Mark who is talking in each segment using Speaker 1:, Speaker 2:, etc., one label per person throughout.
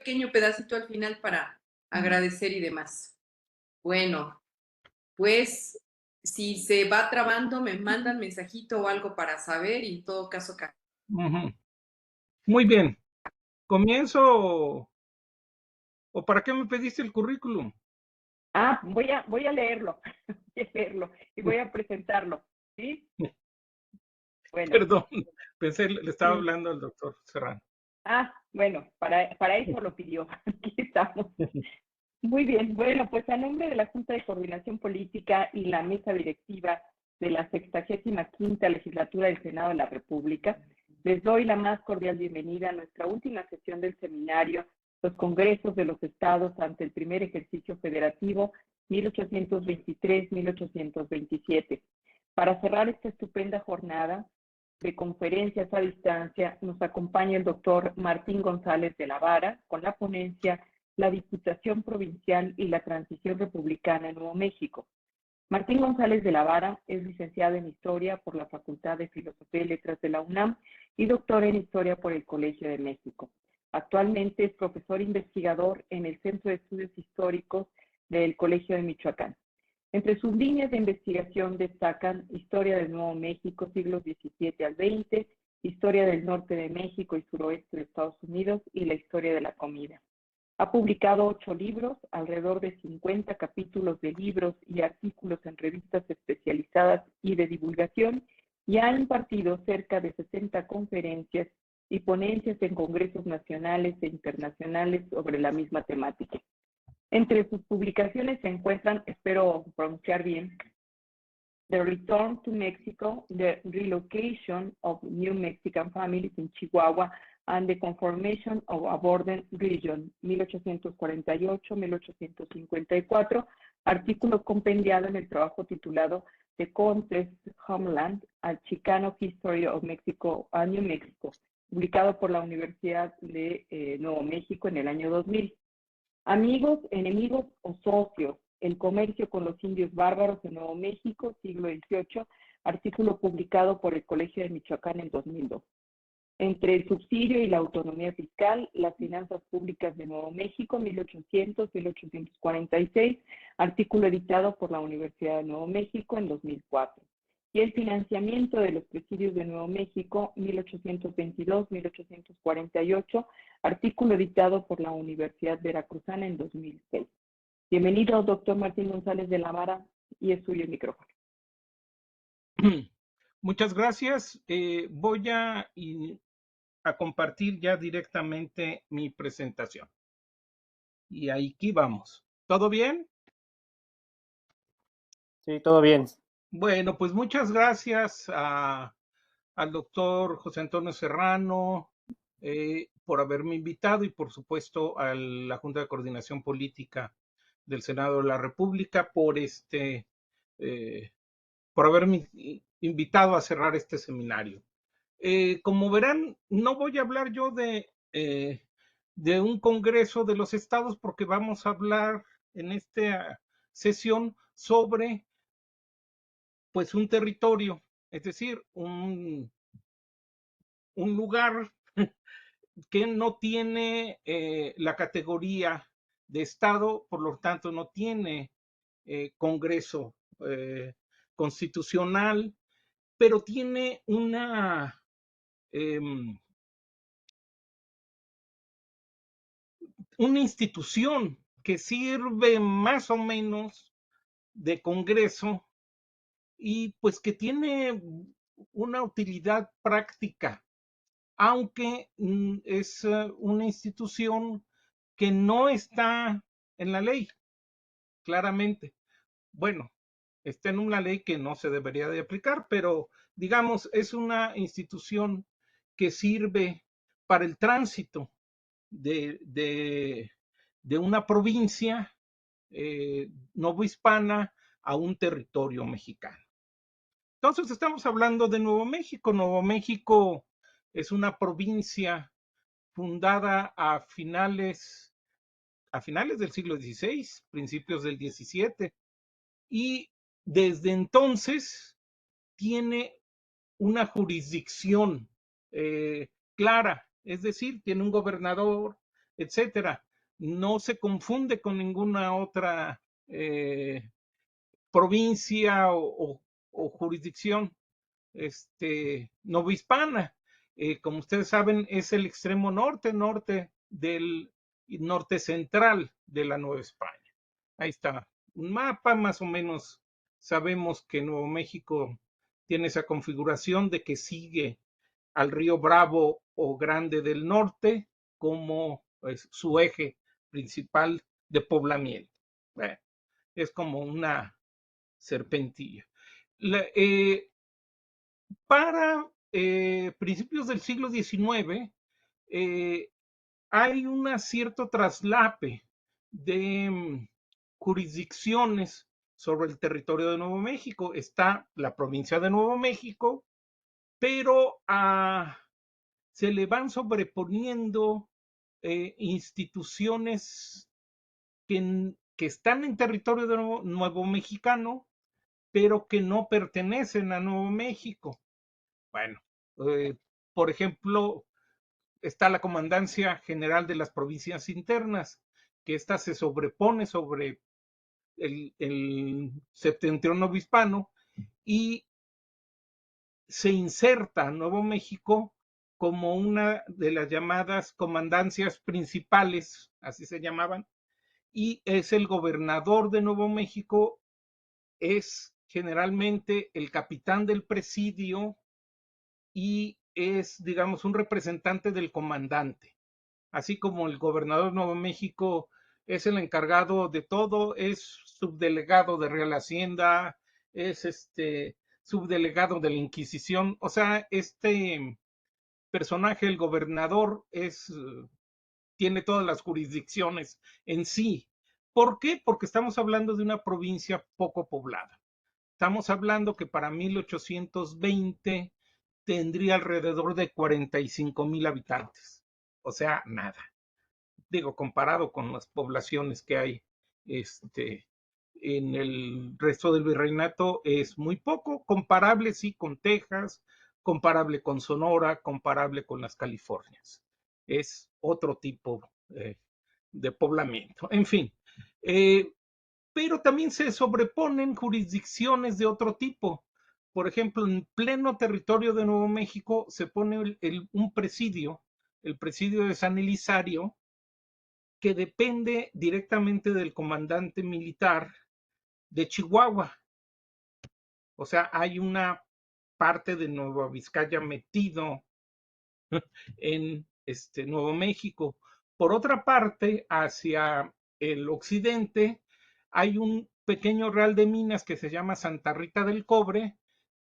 Speaker 1: pequeño pedacito al final para agradecer y demás. Bueno, pues si se va trabando, me mandan mensajito o algo para saber y en todo caso.
Speaker 2: Ujú. Muy bien. ¿Comienzo o para qué me pediste el currículum?
Speaker 3: Ah, voy a leerlo, voy a leerlo y voy a presentarlo, ¿sí? Bueno,
Speaker 2: Perdón, pensé, le estaba
Speaker 3: sí.
Speaker 2: hablando al doctor Serrano.
Speaker 3: Ah, bueno, para eso lo pidió. Aquí estamos. Muy bien, bueno, pues a nombre de la Junta de Coordinación Política y la mesa directiva de la 65ª legislatura del Senado de la República, les doy la más cordial bienvenida a nuestra última sesión del seminario Los Congresos de los Estados ante el primer ejercicio federativo 1823-1827. Para cerrar esta estupenda jornada de conferencias a distancia, nos acompaña el doctor Martín González de la Vara con la ponencia La Diputación Provincial y la Transición Republicana en Nuevo México. Martín González de la Vara es licenciado en Historia por la Facultad de Filosofía y Letras de la UNAM y doctor en Historia por el Colegio de México. Actualmente es profesor investigador en el Centro de Estudios Históricos del Colegio de Michoacán. Entre sus líneas de investigación destacan Historia del Nuevo México, siglos XVII al XX, Historia del Norte de México y Suroeste de Estados Unidos y la Historia de la Comida. Ha publicado 8 libros, alrededor de 50 capítulos de libros y artículos en revistas especializadas y de divulgación, y ha impartido cerca de 60 conferencias y ponencias en congresos nacionales e internacionales sobre la misma temática. Entre sus publicaciones se encuentran, espero pronunciar bien, The Return to Mexico, The Relocation of New Mexican Families in Chihuahua, and the Conformation of a Border Region, 1848-1854, artículo compendiado en el trabajo titulado The Country's Homeland, a Chicano History of Mexico and New Mexico, publicado por la Universidad de Nuevo México en el año 2000. Amigos, enemigos o socios, el comercio con los indios bárbaros en Nuevo México, siglo XVIII, artículo publicado por el Colegio de Michoacán en 2002. Entre el subsidio y la autonomía fiscal, las finanzas públicas de Nuevo México, 1800-1846, artículo editado por la Universidad de Nuevo México en 2004. Y el financiamiento de los presidios de Nuevo México, 1822-1848, artículo editado por la Universidad Veracruzana en 2006. Bienvenido, doctor Martín González de la Vara, y es suyo el micrófono.
Speaker 2: Muchas gracias. Voy a compartir ya directamente mi presentación. Y aquí vamos. ¿Todo bien?
Speaker 4: Sí, todo bien.
Speaker 2: Bueno, pues muchas gracias al doctor José Antonio Serrano por haberme invitado y por supuesto a la Junta de Coordinación Política del Senado de la República por haberme invitado a cerrar este seminario. Como verán, no voy a hablar yo de un Congreso de los Estados porque vamos a hablar en esta sesión sobre pues un territorio, es decir, un lugar que no tiene la categoría de Estado, por lo tanto no tiene Congreso constitucional, pero tiene una institución que sirve más o menos de Congreso y pues que tiene una utilidad práctica, aunque es una institución que no está en la ley, claramente. Bueno, está en una ley que no se debería de aplicar, pero digamos, es una institución que sirve para el tránsito de una provincia novohispana a un territorio mexicano. Entonces estamos hablando de Nuevo México. Nuevo México es una provincia fundada a finales del siglo XVI, principios del XVII, y desde entonces tiene una jurisdicción clara, es decir, tiene un gobernador, etcétera. No se confunde con ninguna otra provincia o jurisdicción novohispana. Como ustedes saben, es el extremo norte del norte central de la Nueva España. Ahí está un mapa, más o menos sabemos que Nuevo México tiene esa configuración de que sigue al río Bravo o Grande del Norte como pues, su eje principal de poblamiento. Es como una serpentilla. Para principios del siglo XIX hay un cierto traslape de jurisdicciones sobre el territorio de Nuevo México. Está la provincia de Nuevo México, pero se le van sobreponiendo instituciones que están en territorio de Nuevo Mexicano, pero que no pertenecen a Nuevo México. Bueno, por ejemplo, está la Comandancia General de las Provincias Internas, que esta se sobrepone sobre el septentrión hispano y se inserta Nuevo México como una de las llamadas comandancias principales, así se llamaban, y es el gobernador de Nuevo México, es generalmente el capitán del presidio y es, digamos, un representante del comandante. Así como el gobernador de Nuevo México es el encargado de todo, es subdelegado de Real Hacienda, es subdelegado de la Inquisición. O sea, este personaje, el gobernador, tiene todas las jurisdicciones en sí. ¿Por qué? Porque estamos hablando de una provincia poco poblada. Estamos hablando que para 1820 tendría alrededor de 45,000 habitantes. O sea, nada. Digo, comparado con las poblaciones que hay en el resto del virreinato, es muy poco. Comparable, sí, con Texas, comparable con Sonora, comparable con las Californias. Es otro tipo de poblamiento. En fin, pero también se sobreponen jurisdicciones de otro tipo. Por ejemplo, en pleno territorio de Nuevo México se pone un presidio, el presidio de San Elizario, que depende directamente del comandante militar de Chihuahua. O sea, hay una parte de Nueva Vizcaya metido en Nuevo México. Por otra parte, hacia el occidente hay un pequeño real de minas que se llama Santa Rita del Cobre,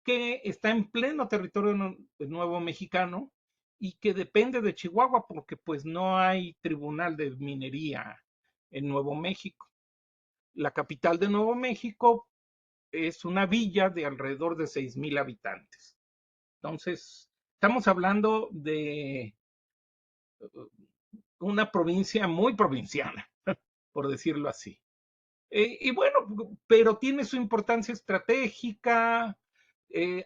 Speaker 2: que está en pleno territorio nuevo mexicano y que depende de Chihuahua porque pues no hay tribunal de minería en Nuevo México. La capital de Nuevo México es una villa de alrededor de 6,000 habitantes. Entonces, estamos hablando de una provincia muy provinciana, por decirlo así. Y bueno, pero tiene su importancia estratégica,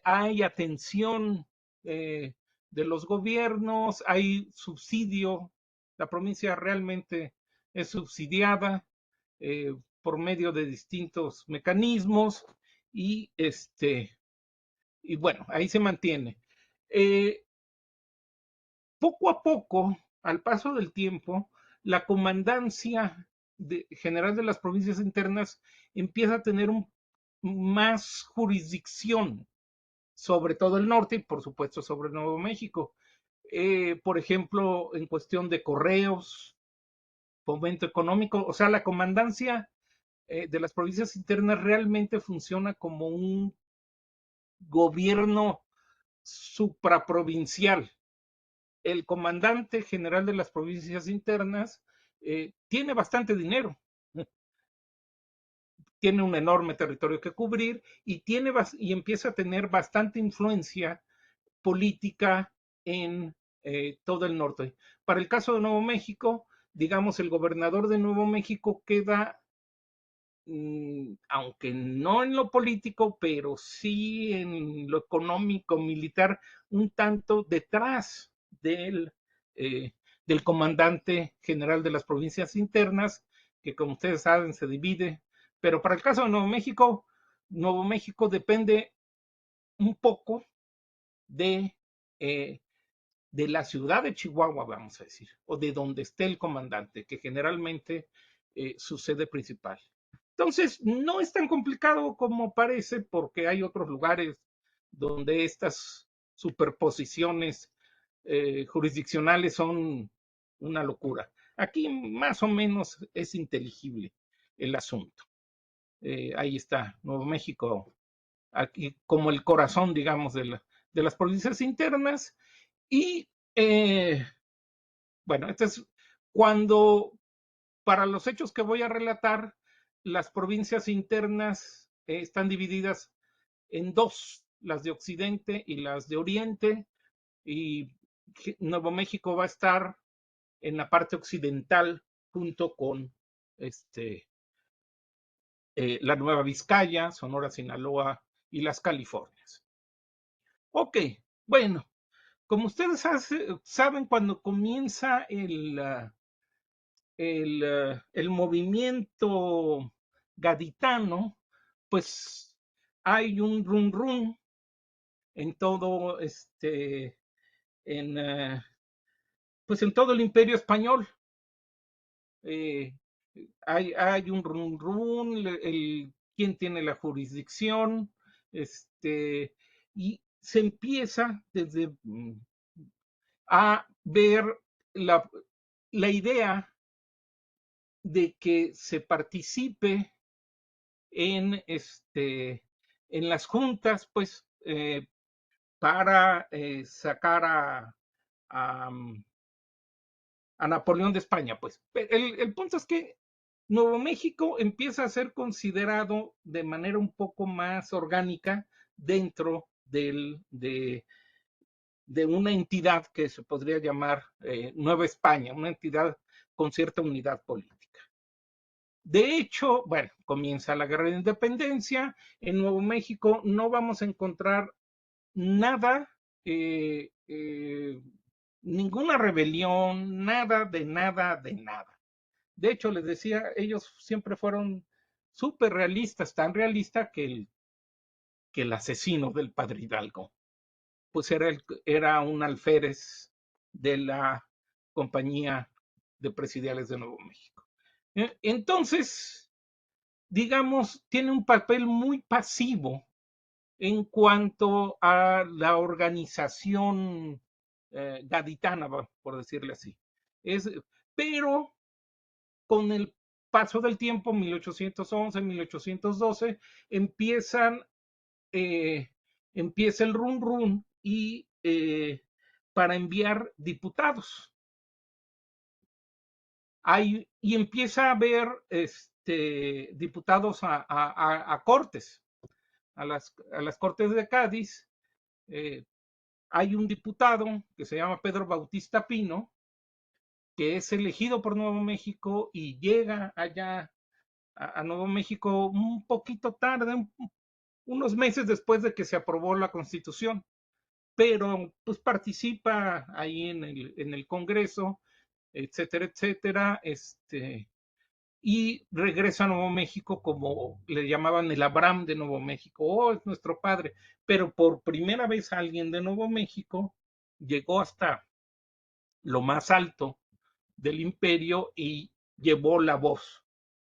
Speaker 2: hay atención de los gobiernos, hay subsidio, la provincia realmente es subsidiada por medio de distintos mecanismos y y bueno, ahí se mantiene. Poco a poco, al paso del tiempo, la comandancia general de las provincias internas empieza a tener más jurisdicción sobre todo el norte y por supuesto sobre Nuevo México. Por ejemplo, en cuestión de correos, fomento económico, o sea, la comandancia de las provincias internas realmente funciona como un gobierno supraprovincial. El comandante general de las provincias internas tiene bastante dinero, tiene un enorme territorio que cubrir y empieza a tener bastante influencia política en todo el norte. Para el caso de Nuevo México, digamos, el gobernador de Nuevo México queda, aunque no en lo político, pero sí en lo económico, militar, un tanto detrás del del comandante general de las provincias internas, que como ustedes saben se divide, pero para el caso de Nuevo México depende un poco de, de la ciudad de Chihuahua, vamos a decir, o de donde esté el comandante, que generalmente su sede principal. Entonces, no es tan complicado como parece, porque hay otros lugares donde estas superposiciones jurisdiccionales son una locura. Aquí más o menos es inteligible el asunto. Ahí está, Nuevo México, aquí como el corazón, digamos, de las provincias internas. Y bueno, este es cuando, para los hechos que voy a relatar, las provincias internas están divididas en dos, las de Occidente y las de Oriente, y Nuevo México va a estar en la parte occidental junto con la Nueva Vizcaya, Sonora, Sinaloa y las Californias. Ok, bueno, como ustedes saben, cuando comienza el movimiento gaditano, pues hay un run run en todo en, pues en todo el imperio español. Hay un run run, quién tiene la jurisdicción, y se empieza desde a ver la, la idea de que se participe en las juntas, pues, para sacar a, a Napoleón de España, pues. El punto es que Nuevo México empieza a ser considerado de manera un poco más orgánica dentro de una entidad que se podría llamar Nueva España, una entidad con cierta unidad política. De hecho, bueno, comienza la guerra de independencia. En Nuevo México no vamos a encontrar nada, ninguna rebelión, nada de nada de nada. De hecho, les decía, ellos siempre fueron súper realistas, tan realista que el asesino del padre Hidalgo, pues era un alférez de la Compañía de Presidiales de Nuevo México. Entonces, digamos, tiene un papel muy pasivo en cuanto a la organización gaditana, por decirle así. Pero con el paso del tiempo, 1811, 1812, empiezan, empieza el run run y para enviar diputados. Y empieza a haber diputados a cortes, a las cortes de Cádiz. Hay un diputado que se llama Pedro Bautista Pino, que es elegido por Nuevo México y llega allá a Nuevo México un poquito tarde, unos meses después de que se aprobó la Constitución, pero pues participa ahí en el Congreso, etcétera, etcétera, y regresa a Nuevo México como le llamaban el Abraham de Nuevo México. Oh, es nuestro padre. Pero por primera vez alguien de Nuevo México llegó hasta lo más alto del imperio y llevó la voz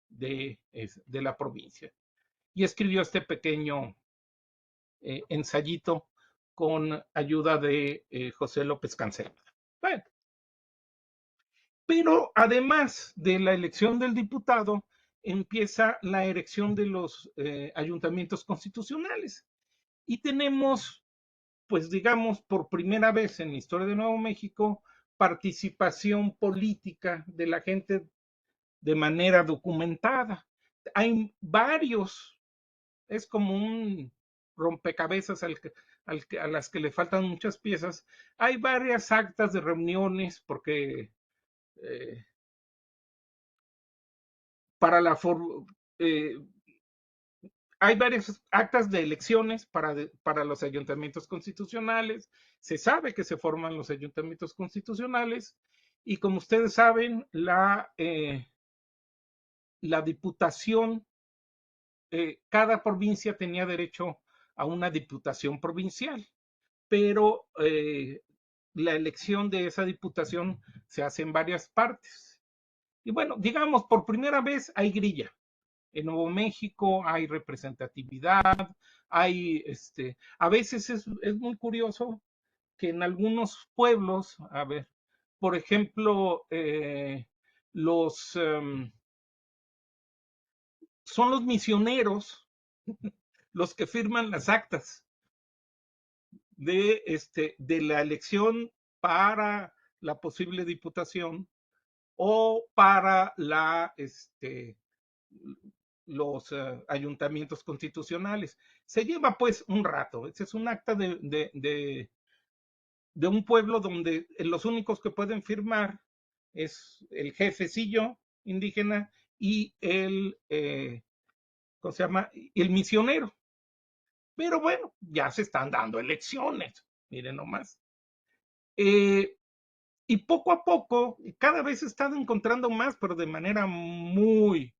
Speaker 2: de la provincia. Y escribió este pequeño ensayito con ayuda de José López Cancela. Bueno, pero además de la elección del diputado, empieza la elección de los ayuntamientos constitucionales. Y tenemos, pues digamos, por primera vez en la historia de Nuevo México, participación política de la gente de manera documentada. Hay varios, es como un rompecabezas a las que le faltan muchas piezas. Hay varias actas de reuniones, porque eh, para la eh, hay varias actas de elecciones para los ayuntamientos constitucionales. Se sabe que se forman los ayuntamientos constitucionales Y como ustedes saben, la diputación, cada provincia tenía derecho a una diputación provincial, pero la elección de esa diputación se hace en varias partes. Y bueno, digamos, por primera vez hay grilla. En Nuevo México hay representatividad, a veces es muy curioso que en algunos pueblos, a ver, por ejemplo, los son los misioneros los que firman las actas de la elección para la posible diputación o para los ayuntamientos constitucionales. Se lleva pues un rato. Ese es un acta de un pueblo donde los únicos que pueden firmar es el jefecillo indígena y ¿cómo se llama? El misionero. Pero bueno, ya se están dando elecciones, miren nomás. Y poco a poco, cada vez se están encontrando más, pero de manera muy,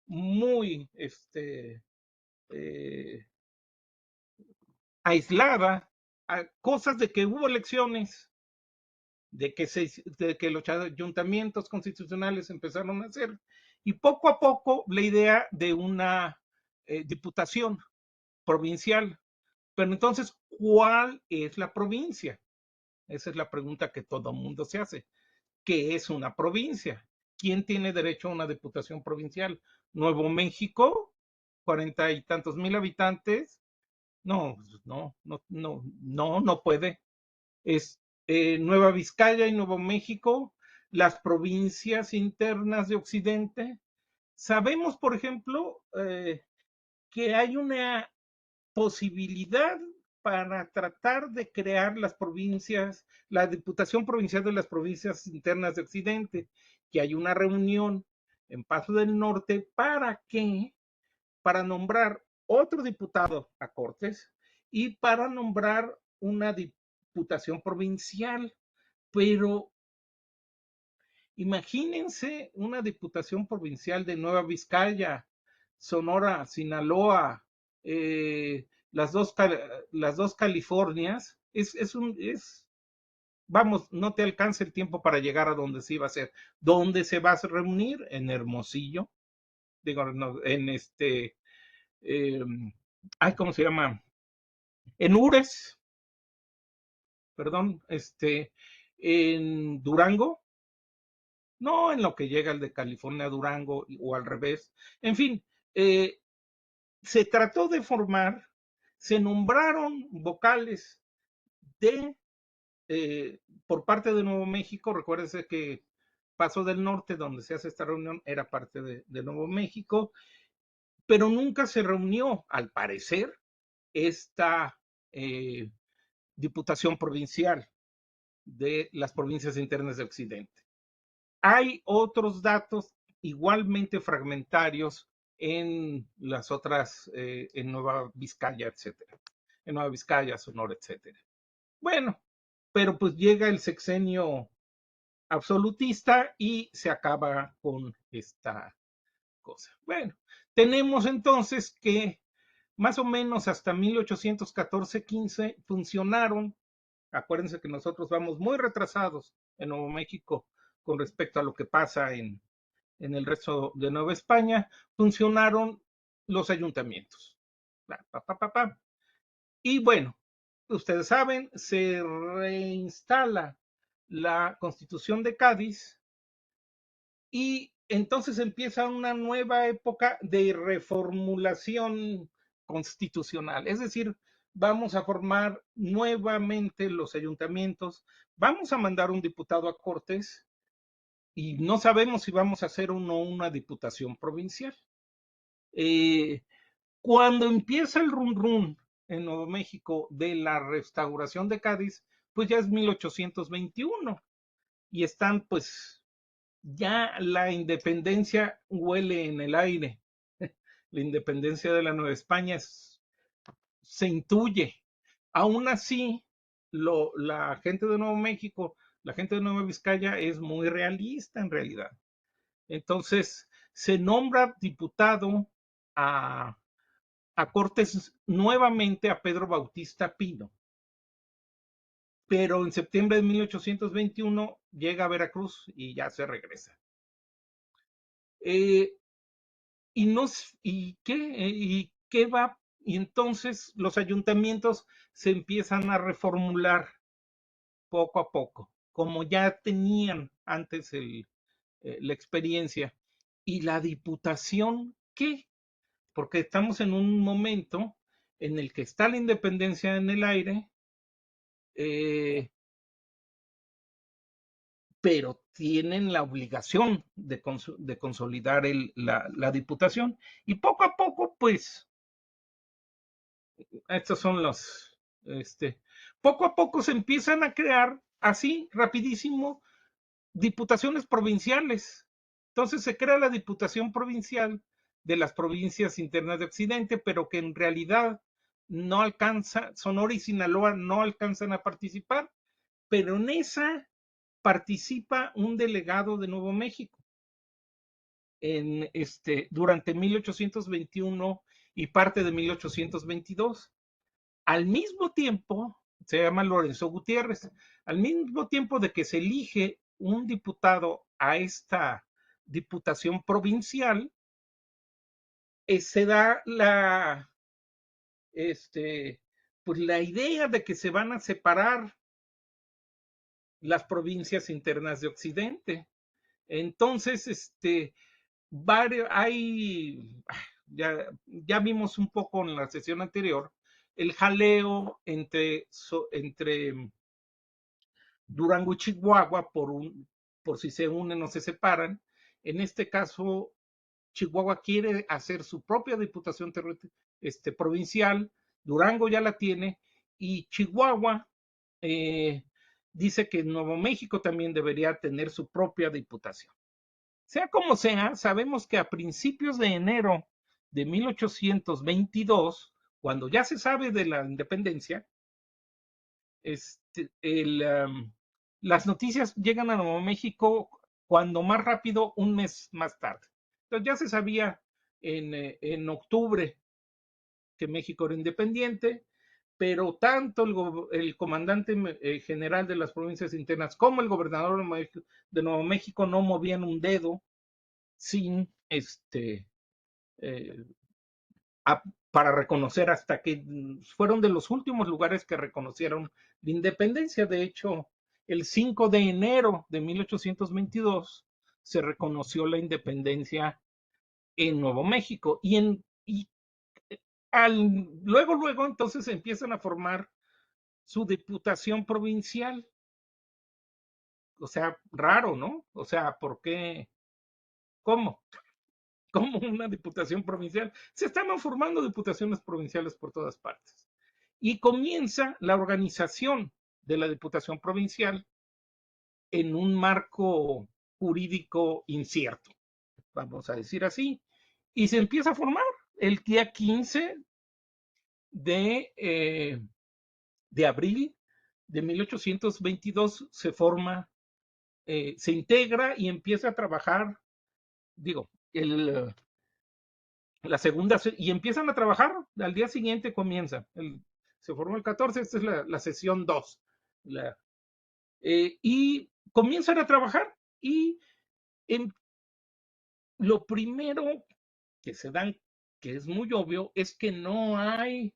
Speaker 2: muy eh, aislada, a cosas de que hubo elecciones, de que los ayuntamientos constitucionales empezaron a hacer, y poco a poco la idea de una diputación provincial. Pero entonces, ¿cuál es la provincia? Esa es la pregunta que todo mundo se hace. ¿Qué es una provincia? ¿Quién tiene derecho a una diputación provincial? ¿Nuevo México? ¿40 y tantos mil habitantes? No, no puede. Es Nueva Vizcaya y Nuevo México, las provincias internas de Occidente. Sabemos, por ejemplo, que hay una posibilidad para tratar de crear las provincias, la Diputación Provincial de las Provincias Internas de Occidente, que hay una reunión en Paso del Norte para nombrar otro diputado a Cortes y para nombrar una diputación provincial. Pero imagínense una diputación provincial de Nueva Vizcaya, Sonora, Sinaloa, las dos Californias, vamos, no te alcanza el tiempo para llegar a donde se iba a hacer. ¿Dónde se va a reunir? En Hermosillo, digo, no, ¿cómo se llama? En Ures, perdón, en Durango, no en lo que llega el de California a Durango o al revés. En fin, eh, se trató de formar, se nombraron vocales de por parte de Nuevo México. Recuérdense que Paso del Norte, donde se hace esta reunión, era parte de Nuevo México, pero nunca se reunió, al parecer, esta diputación provincial de las provincias internas de Occidente. Hay otros datos igualmente fragmentarios en las otras, en Nueva Vizcaya, etcétera. En Nueva Vizcaya, Sonora, etcétera. Bueno, pero pues llega el sexenio absolutista y se acaba con esta cosa. Bueno, tenemos entonces que más o menos hasta 1814-15 funcionaron. Acuérdense que nosotros vamos muy retrasados en Nuevo México con respecto a lo que pasa en el resto de Nueva España. Funcionaron los ayuntamientos. Y bueno, ustedes saben, se reinstala la Constitución de Cádiz y entonces empieza una nueva época de reformulación constitucional. Es decir, vamos a formar nuevamente los ayuntamientos, vamos a mandar un diputado a Cortes y no sabemos si vamos a hacer o no una diputación provincial. Cuando empieza el run run en Nuevo México de la restauración de Cádiz, pues ya es 1821 y están pues ya la independencia huele en el aire. La independencia de la Nueva España se intuye. Aún así, la gente de Nuevo México La gente de Nueva Vizcaya es muy realista en realidad. Entonces, se nombra diputado a, a Cortes nuevamente a Pedro Bautista Pino, pero en septiembre de 1821 llega a Veracruz y ya se regresa. Eh, y, nos, ¿Y qué va? Y entonces los ayuntamientos se empiezan a reformular poco a poco, como ya tenían antes la experiencia. Y la diputación, ¿qué? Porque estamos en un momento en el que está la independencia en el aire, eh, pero tienen la obligación de consolidar la diputación. Y poco a poco, pues, estos son poco a poco se empiezan a crear así, rapidísimo, diputaciones provinciales. Entonces se crea la Diputación Provincial de las provincias internas de Occidente, pero que en realidad no alcanza, Sonora y Sinaloa no alcanzan a participar, pero en esa participa un delegado de Nuevo México durante 1821 y parte de 1822. Al mismo tiempo, se llama Lorenzo Gutiérrez, al mismo tiempo de que se elige un diputado a esta diputación provincial, se da pues la idea de que se van a separar las provincias internas de Occidente. Entonces, ya vimos un poco en la sesión anterior el jaleo entre Durango y Chihuahua por si se unen o se separan. En este caso, Chihuahua quiere hacer su propia diputación provincial, Durango ya la tiene, y Chihuahua dice que Nuevo México también debería tener su propia diputación. Sea como sea, sabemos que a principios de enero de 1822, cuando ya se sabe de la independencia, las noticias llegan a Nuevo México cuando más rápido, un mes más tarde. Entonces ya se sabía en octubre que México era independiente, pero tanto el comandante general de las provincias internas como el gobernador de Nuevo México no movían un dedo sin eh, para reconocer, hasta que fueron de los últimos lugares que reconocieron la independencia. De hecho, el 5 de enero de 1822 se reconoció la independencia en Nuevo México y luego entonces empiezan a formar su diputación provincial. O sea, raro, ¿no? O sea, ¿por qué? ¿Cómo? Como una diputación provincial. Se estaban formando diputaciones provinciales por todas partes. Y comienza la organización de la diputación provincial en un marco jurídico incierto, vamos a decir así, y se empieza a formar el día 15 de abril de 1822. Se forma, se integra y empieza a trabajar, digo, la segunda, y empiezan a trabajar, al día siguiente comienza, se formó el 14, esta es la sesión 2, y comienzan a trabajar y lo primero que se dan, que es muy obvio, es que no hay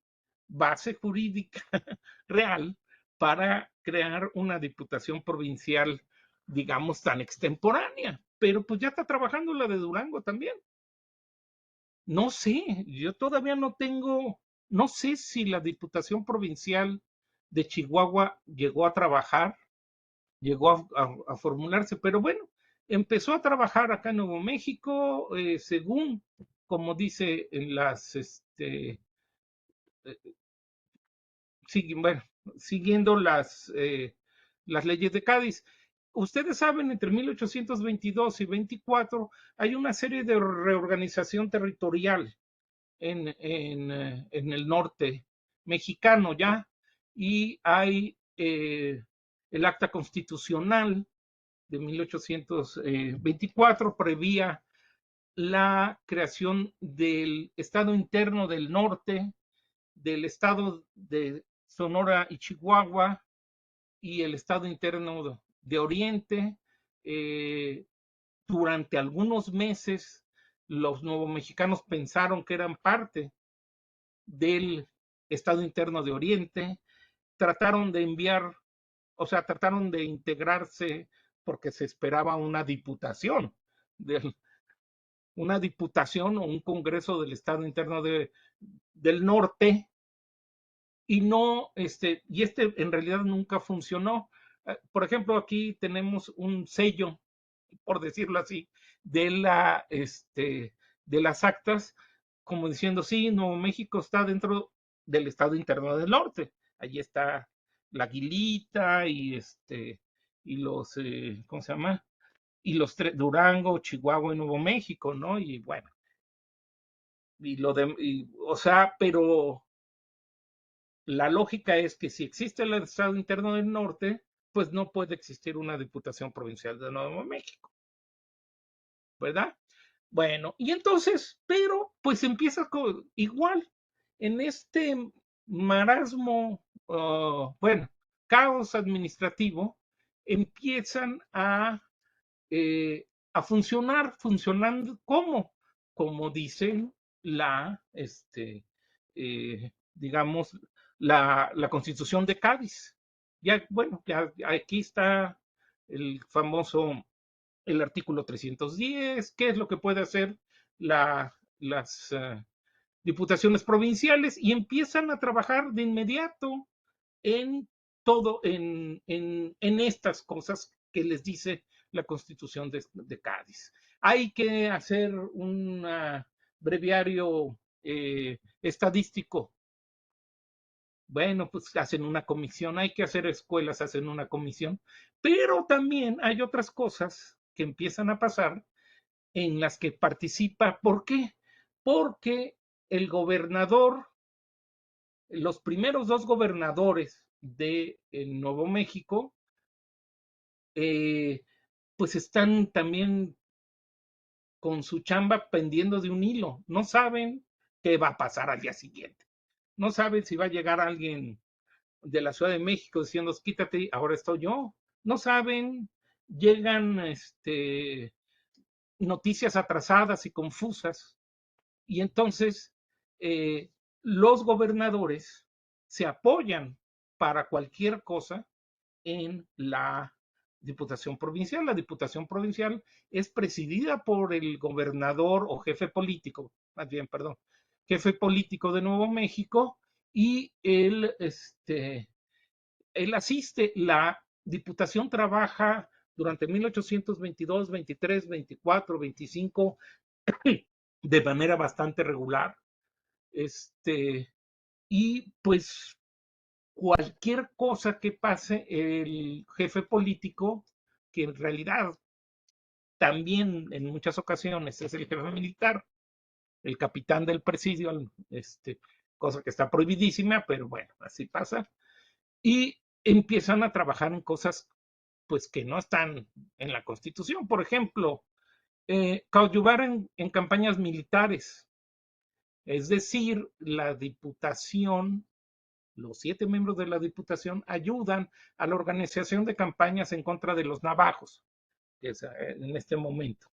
Speaker 2: base jurídica real para crear una diputación provincial, digamos, tan extemporánea, pero pues ya está trabajando la de Durango también. No sé, yo todavía no sé si la Diputación Provincial de Chihuahua llegó a trabajar, llegó a formularse, pero bueno, empezó a trabajar acá en Nuevo México, según, como dice en bueno, siguiendo las leyes de Cádiz. Ustedes saben, entre 1822 y 24 hay una serie de reorganización territorial en el norte mexicano ya, y hay el acta constitucional de 1824 prevía la creación del Estado interno del norte, del Estado de Sonora y Chihuahua y el Estado interno de Oriente. Durante algunos meses, los nuevomexicanos pensaron que eran parte del Estado interno de Oriente, trataron de enviar, o sea, trataron de integrarse porque se esperaba una diputación o un congreso del Estado interno del norte, y no, y en realidad nunca funcionó. Por ejemplo, aquí tenemos un sello, por decirlo así, de las actas, como diciendo, sí, Nuevo México está dentro del Estado interno del norte. Allí está la Aguilita y los, ¿cómo se llama? Y los tres, Durango, Chihuahua y Nuevo México, ¿no? Y bueno, o sea, pero la lógica es que si existe el Estado interno del norte, pues no puede existir una diputación provincial de Nuevo México, ¿verdad? Bueno, y entonces, pero pues empieza igual en este marasmo, bueno, caos administrativo, empiezan a funcionando como dicen digamos, la Constitución de Cádiz. Ya, bueno, ya aquí está el famoso, el artículo 310, qué es lo que puede hacer las diputaciones provinciales, y empiezan a trabajar de inmediato en todo, en estas cosas que les dice la Constitución de Cádiz. Hay que hacer un breviario estadístico. Bueno, pues hacen una comisión, hay que hacer escuelas, hacen una comisión, pero también hay otras cosas que empiezan a pasar en las que participa. ¿Por qué? Porque el gobernador, los primeros dos gobernadores de Nuevo México, pues están también con su chamba pendiendo de un hilo. No saben qué va a pasar al día siguiente. No saben si va a llegar alguien de la Ciudad de México diciendo, quítate, ahora estoy yo. No saben, llegan noticias atrasadas y confusas. Y entonces los gobernadores se apoyan para cualquier cosa en la Diputación Provincial. La Diputación Provincial es presidida por el gobernador o jefe político, más bien, perdón, jefe político de Nuevo México, y él asiste. La Diputación trabaja durante 1822, 23, 24, 25 de manera bastante regular. Y pues cualquier cosa que pase, el jefe político, que en realidad también en muchas ocasiones es el jefe militar, el capitán del presidio, cosa que está prohibidísima, pero bueno, así pasa, y empiezan a trabajar en cosas pues que no están en la Constitución. Por ejemplo, coadyuvar en campañas militares, es decir, la Diputación, los 7 miembros de la Diputación ayudan a la organización de campañas en contra de los navajos, que es en este momento.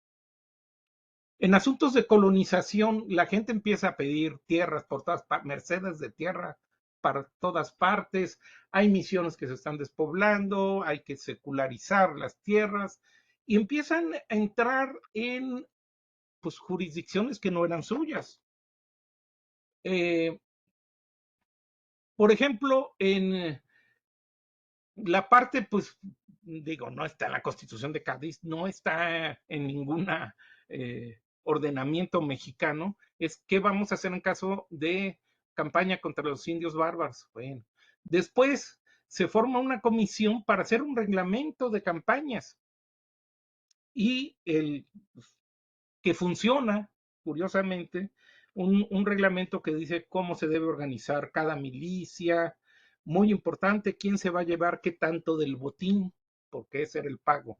Speaker 2: En asuntos de colonización, la gente empieza a pedir tierras por todas partes, mercedes de tierra para todas partes. Hay misiones que se están despoblando, hay que secularizar las tierras, y empiezan a entrar en pues, jurisdicciones que no eran suyas. Por ejemplo, en la parte, pues, digo, no está en la Constitución de Cádiz, no está en ningún ordenamiento mexicano, es qué vamos a hacer en caso de campaña contra los indios bárbaros. Bueno, después se forma una comisión para hacer un reglamento de campañas, y que funciona, curiosamente, un reglamento que dice cómo se debe organizar cada milicia, muy importante, quién se va a llevar qué tanto del botín, porque ese era el pago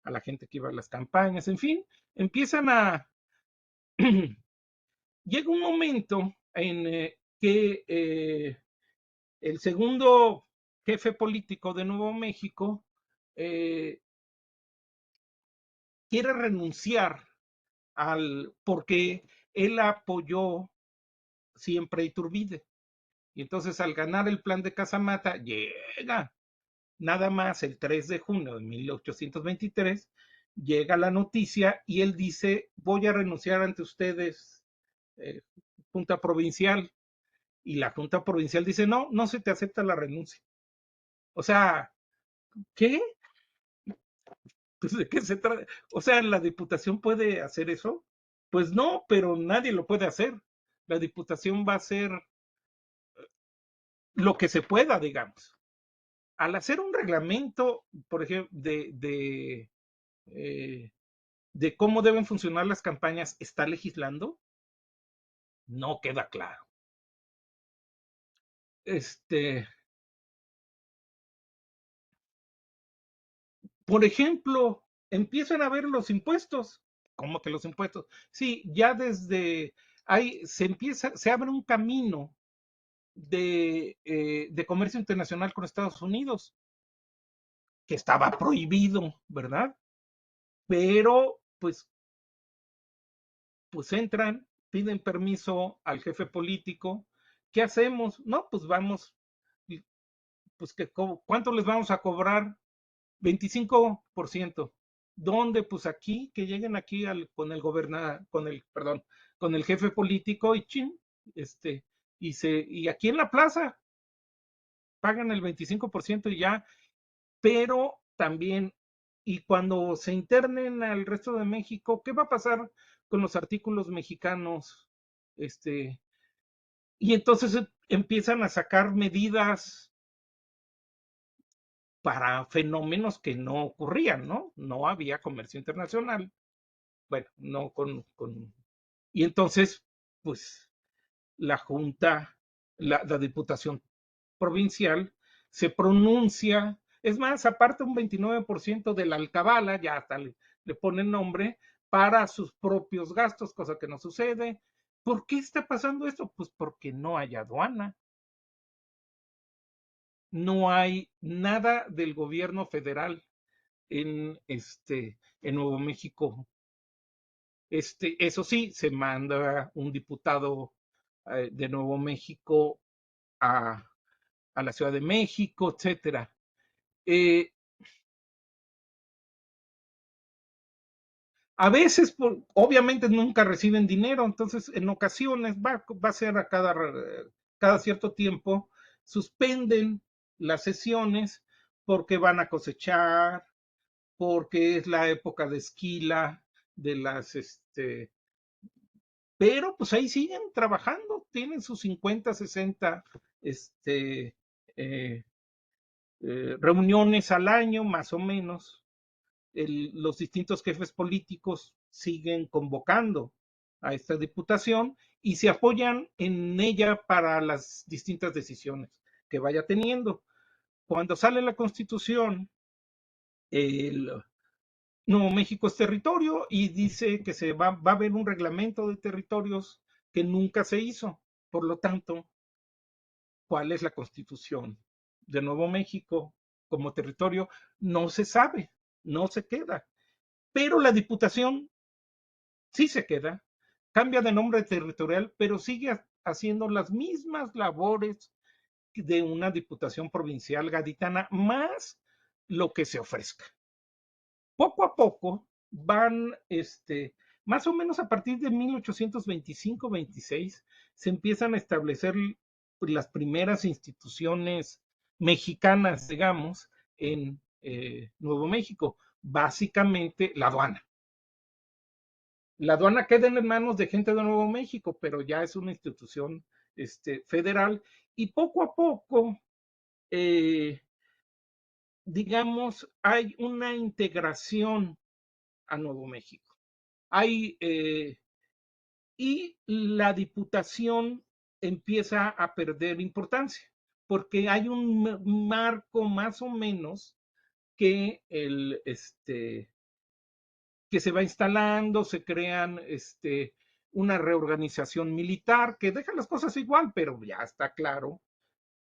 Speaker 2: a la gente que iba a las campañas, en fin, empiezan a... Llega un momento en que el segundo jefe político de Nuevo México eh, quiere renunciar porque él apoyó siempre a Iturbide. Y entonces al ganar el plan de Casamata, llega nada más el 3 de junio de 1823, llega la noticia y él dice, voy a renunciar ante ustedes, eh, Junta Provincial. Y la Junta Provincial dice, no, no se te acepta la renuncia. O sea, ¿qué? Pues, ¿de qué se trata? O sea, ¿la Diputación puede hacer eso? Pues no, pero nadie lo puede hacer. La Diputación va a hacer lo que se pueda, digamos. Al hacer un reglamento, por ejemplo, de cómo deben funcionar las campañas, ¿está legislando? No queda claro. Por ejemplo, empiezan a ver los impuestos. ¿Cómo que los impuestos? Sí, ya desde ahí se abre un camino de comercio internacional con Estados Unidos, que estaba prohibido, ¿verdad? Pero pues entran, piden permiso al jefe político. ¿Qué hacemos? No, pues vamos, pues ¿cuánto les vamos a cobrar? 25%. ¿Dónde? Pues aquí, que lleguen aquí con el perdón, con el jefe político y chin, y aquí en la plaza pagan el 25% y ya, pero también, y cuando se internen al resto de México, ¿qué va a pasar con los artículos mexicanos? Y entonces empiezan a sacar medidas para fenómenos que no ocurrían, ¿no? No había comercio internacional. Bueno, no y entonces, pues, la Junta, la Diputación Provincial, se pronuncia, es más, aparte un 29% de la alcabala, ya hasta le ponen nombre, para sus propios gastos, cosa que no sucede. ¿Por qué está pasando esto? Pues porque no hay aduana. No hay nada del gobierno federal en Nuevo México. Eso sí, se manda un diputado de Nuevo México a, a la Ciudad de México, etcétera. Eh, a veces, obviamente, nunca reciben dinero, entonces en ocasiones va a ser a cada cierto tiempo, suspenden las sesiones porque van a cosechar, porque es la época de esquila de pero pues ahí siguen trabajando, tienen sus 50, 60 este, eh, reuniones al año, más o menos. Los distintos jefes políticos siguen convocando a esta diputación y se apoyan en ella para las distintas decisiones que vaya teniendo. Cuando sale la Constitución, el Nuevo México es territorio y dice que va a haber un reglamento de territorios que nunca se hizo. Por lo tanto, ¿cuál es la Constitución de Nuevo México como territorio? No se sabe, no se queda. Pero la Diputación sí se queda, cambia de nombre territorial, pero sigue haciendo las mismas labores de una Diputación Provincial gaditana, más lo que se ofrezca. Poco a poco van, más o menos a partir de 1825-26, se empiezan a establecer las primeras instituciones mexicanas, digamos, en Nuevo México, básicamente la aduana. La aduana queda en manos de gente de Nuevo México, pero ya es una institución federal y poco a poco, digamos, hay una integración a Nuevo México. Y la Diputación empieza a perder importancia, porque hay un marco más o menos que que se va instalando, se crean una reorganización militar que deja las cosas igual, pero ya está claro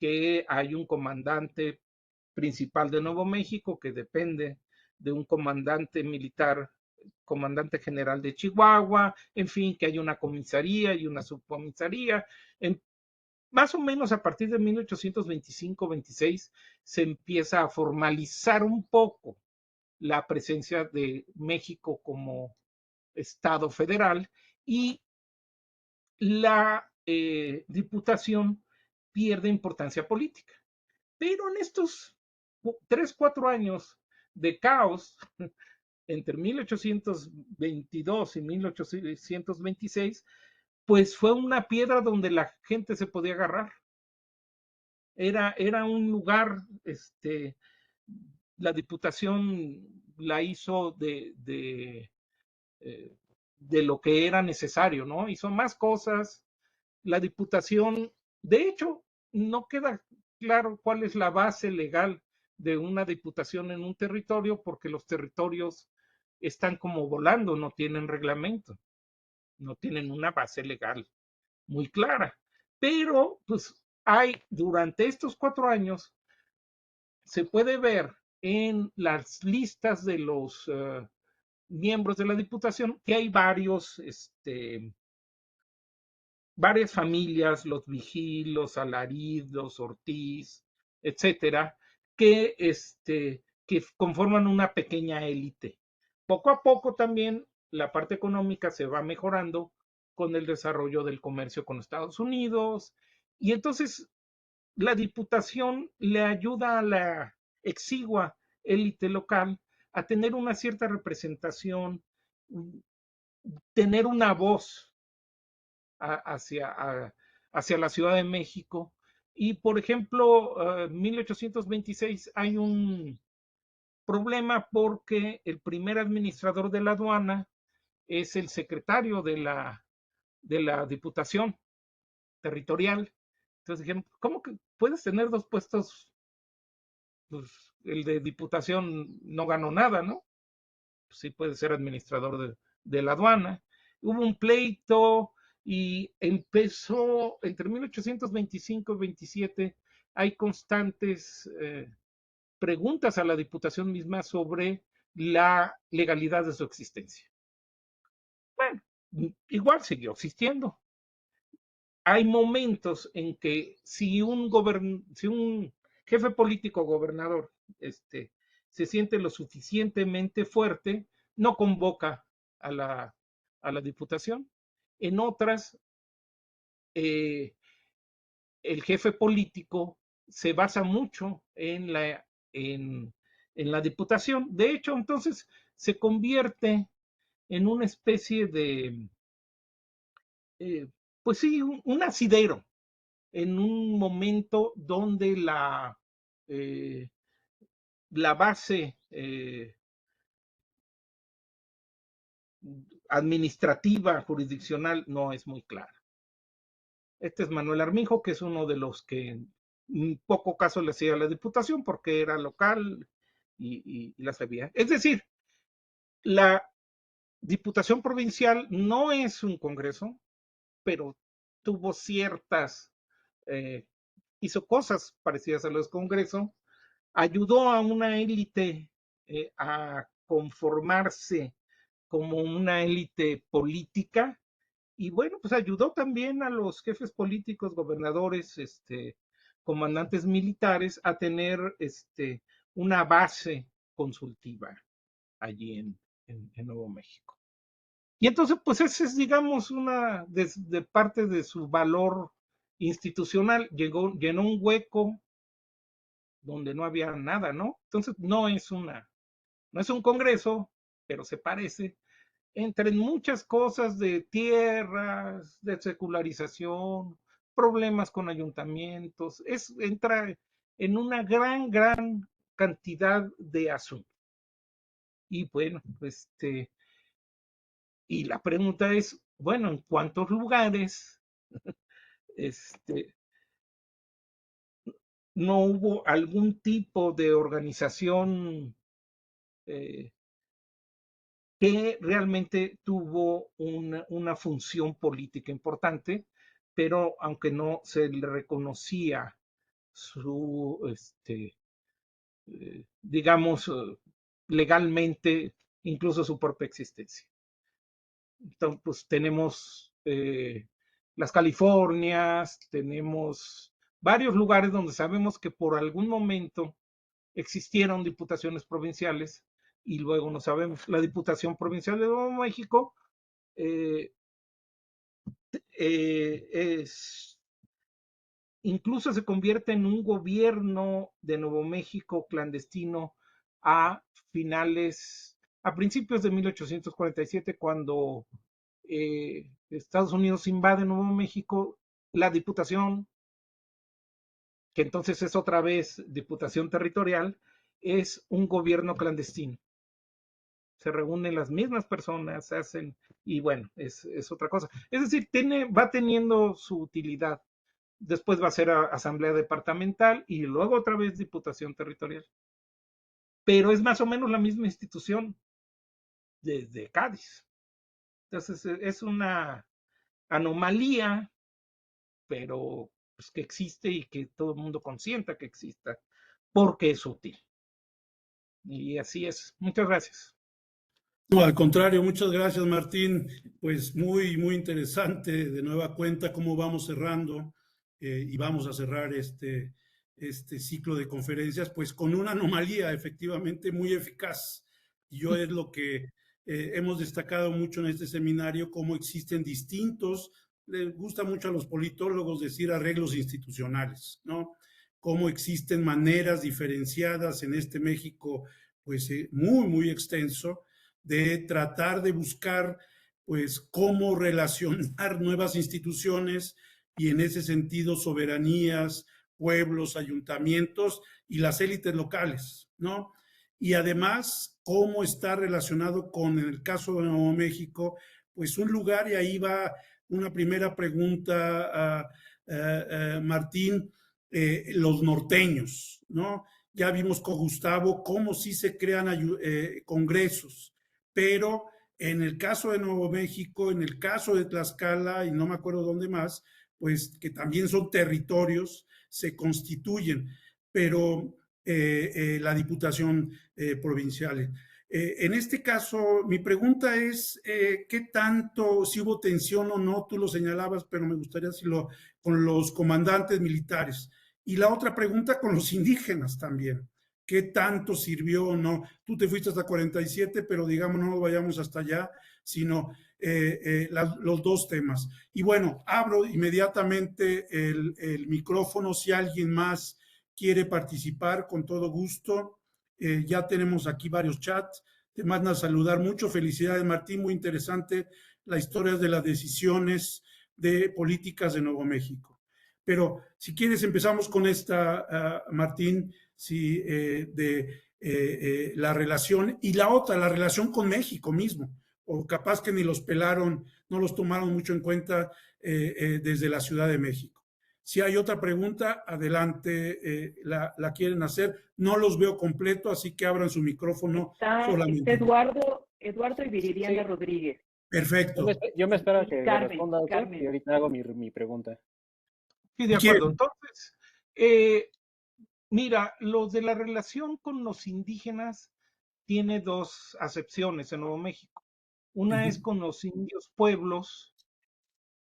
Speaker 2: que hay un comandante principal de Nuevo México que depende de un comandante militar, comandante general de Chihuahua, en fin, que hay una comisaría y una subcomisaría. Más o menos a partir de 1825-26 se empieza a formalizar un poco la presencia de México como Estado federal y la diputación pierde importancia política. Pero en estos 3, 4 años de caos, entre 1822 y 1826, pues fue una piedra donde la gente se podía agarrar. Era un lugar, la diputación la hizo de lo que era necesario, ¿no? Hizo más cosas. La diputación, de hecho, no queda claro cuál es la base legal de una diputación en un territorio, porque los territorios están como volando, no tienen reglamento, no tienen una base legal muy clara. Pero, pues, durante estos 4 años, se puede ver en las listas de los miembros de la diputación que hay varias familias, los Vigil, los Alariz, los Ortiz, etcétera, que conforman una pequeña élite. Poco a poco también la parte económica se va mejorando con el desarrollo del comercio con Estados Unidos, y entonces la diputación le ayuda a la exigua élite local a tener una cierta representación, tener una voz hacia la Ciudad de México. Y, por ejemplo, en 1826 hay un problema porque el primer administrador de la aduana es el secretario de la Diputación Territorial. Entonces dijeron, ¿cómo que puedes tener dos puestos? Pues el de Diputación no ganó nada, ¿no? Pues sí puede ser administrador de la aduana. Hubo un pleito y empezó entre 1825 y 27, hay constantes preguntas a la Diputación misma sobre la legalidad de su existencia. Bueno, igual siguió existiendo. Hay momentos en que si un jefe político gobernador se siente lo suficientemente fuerte, no convoca a la diputación. En otras, el jefe político se basa mucho en la diputación. De hecho, entonces se convierte en una especie de, pues sí, un asidero, en un momento donde eh, la base administrativa, jurisdiccional, no es muy clara. Este es Manuel Armijo, que es uno de los que en poco caso le hacía a la diputación porque era local y la sabía. Es decir, la diputación provincial no es un congreso, pero tuvo eh, hizo cosas parecidas a los congresos, ayudó a una élite a conformarse como una élite política, y bueno, pues ayudó también a los jefes políticos, gobernadores, comandantes militares a tener una base consultiva allí en Nuevo México. Y entonces, pues ese es, digamos, una de parte de su valor institucional. Llenó un hueco donde no había nada, ¿no? Entonces, no es un congreso, pero se parece, entre muchas cosas de tierras, de secularización, problemas con ayuntamientos, entra en una gran cantidad de asuntos. Y bueno, y la pregunta es, bueno, ¿en cuántos lugares este, no hubo algún tipo de organización que realmente tuvo una función política importante, pero aunque no se le reconocía su, digamos, legalmente, incluso su propia existencia. Entonces, pues tenemos las Californias, tenemos varios lugares donde sabemos que por algún momento existieron diputaciones provinciales y luego no sabemos. La Diputación Provincial de Nuevo México eh, es, incluso se convierte en un gobierno de Nuevo México clandestino a a principios de 1847, cuando Estados Unidos invade Nuevo México, la Diputación, que entonces es otra vez Diputación Territorial, es un gobierno clandestino. Se reúnen las mismas personas, hacen, y bueno, es otra cosa. Es decir, va teniendo su utilidad. Después va a ser asamblea departamental y luego otra vez diputación territorial. Pero es más o menos la misma institución desde Cádiz. Entonces es una anomalía, pero pues, que existe y que todo el mundo consienta que exista, porque es útil. Y así es. Muchas gracias.
Speaker 4: No, al contrario, muchas gracias, Martín. Pues muy interesante de nueva cuenta cómo vamos cerrando y vamos a cerrar este ciclo de conferencias, pues con una anomalía efectivamente muy eficaz. Y yo es lo que hemos destacado mucho en este seminario, cómo existen distintos, les gusta mucho a los politólogos decir arreglos institucionales, ¿no? Cómo existen maneras diferenciadas en este México, pues muy extenso, de tratar de buscar, pues, cómo relacionar nuevas instituciones y en ese sentido soberanías, pueblos, ayuntamientos y las élites locales, ¿no? Y además, cómo está relacionado con, en el caso de Nuevo México, pues un lugar, y ahí va una primera pregunta a Martín, los norteños, ¿no? Ya vimos con Gustavo cómo sí se crean congresos, pero en el caso de Nuevo México, en el caso de Tlaxcala y no me acuerdo dónde más, pues que también son territorios, se constituyen, pero la Diputación Provincial. En este caso, mi pregunta es, ¿qué tanto, si hubo tensión o no? Tú lo señalabas, pero me gustaría decirlo con los comandantes militares. Y la otra pregunta con los indígenas también. ¿Qué tanto sirvió o no? Tú te fuiste hasta 47, pero digamos, no nos vayamos hasta allá, sino los dos temas. Y bueno, abro inmediatamente el micrófono si alguien más quiere participar, con todo gusto. Ya tenemos aquí varios chats. Te mandan a saludar mucho. Felicidades, Martín. Muy interesante la historia de las decisiones de políticas de Nuevo México. Pero si quieres empezamos con esta, Martín, sí, de la relación y la otra, la relación con México mismo, o capaz que ni los pelaron, no los tomaron mucho en cuenta desde la Ciudad de México. Si hay otra pregunta, adelante, la quieren hacer. No los veo completo, así que abran su micrófono solamente.
Speaker 3: Está Eduardo y Viridiana
Speaker 5: Sí.
Speaker 3: Rodríguez.
Speaker 4: Perfecto.
Speaker 5: Yo me espero a que
Speaker 3: Carmen,
Speaker 5: responda, doctor,
Speaker 3: Carmen.
Speaker 5: y ahorita hago mi pregunta.
Speaker 2: Sí, de acuerdo. Entonces, mira, lo de la relación con los indígenas tiene dos acepciones en Nuevo México. Una es con los indios pueblos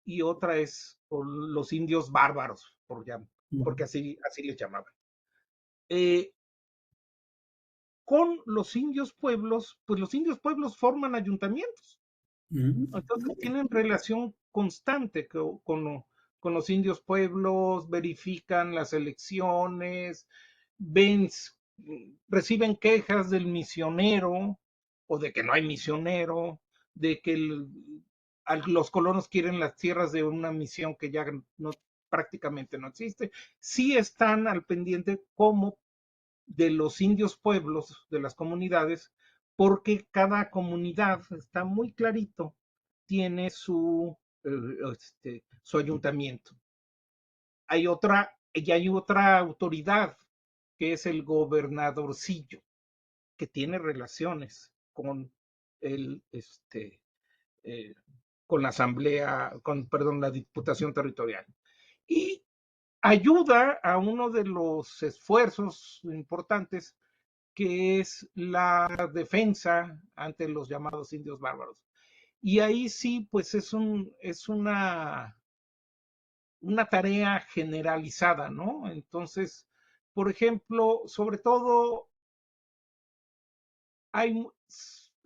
Speaker 2: y otra es con los indios bárbaros, porque así les llamaban. Con los indios pueblos, pues los indios pueblos forman ayuntamientos. Entonces tienen relación constante con los indios pueblos, verifican las elecciones, reciben quejas del misionero o de que no hay misionero, de que los colonos quieren las tierras de una misión que ya prácticamente no existe. Sí están al pendiente como de los indios pueblos, de las comunidades, porque cada comunidad, está muy clarito, tiene su ayuntamiento. Hay otra y hay otra autoridad que es el gobernadorcillo, que tiene relaciones con el, eh, con la asamblea, perdón, la diputación territorial. Y ayuda a uno de los esfuerzos importantes que es la defensa ante los llamados indios bárbaros. Y ahí sí, pues es una tarea generalizada, ¿no? Entonces, por ejemplo, sobre todo hay,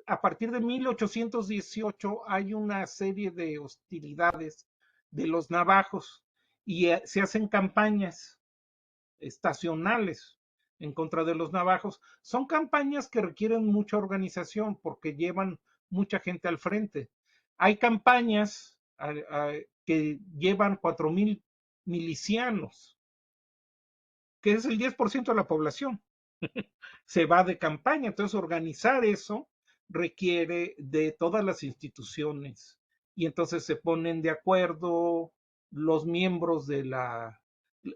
Speaker 2: a partir de 1818 hay una serie de hostilidades de los navajos y se hacen campañas estacionales en contra de los navajos. Son campañas que requieren mucha organización porque llevan mucha gente al frente. Hay campañas que llevan 4,000 milicianos, que es el 10% de la población. Se va de campaña, entonces organizar eso requiere de todas las instituciones y entonces se ponen de acuerdo los miembros de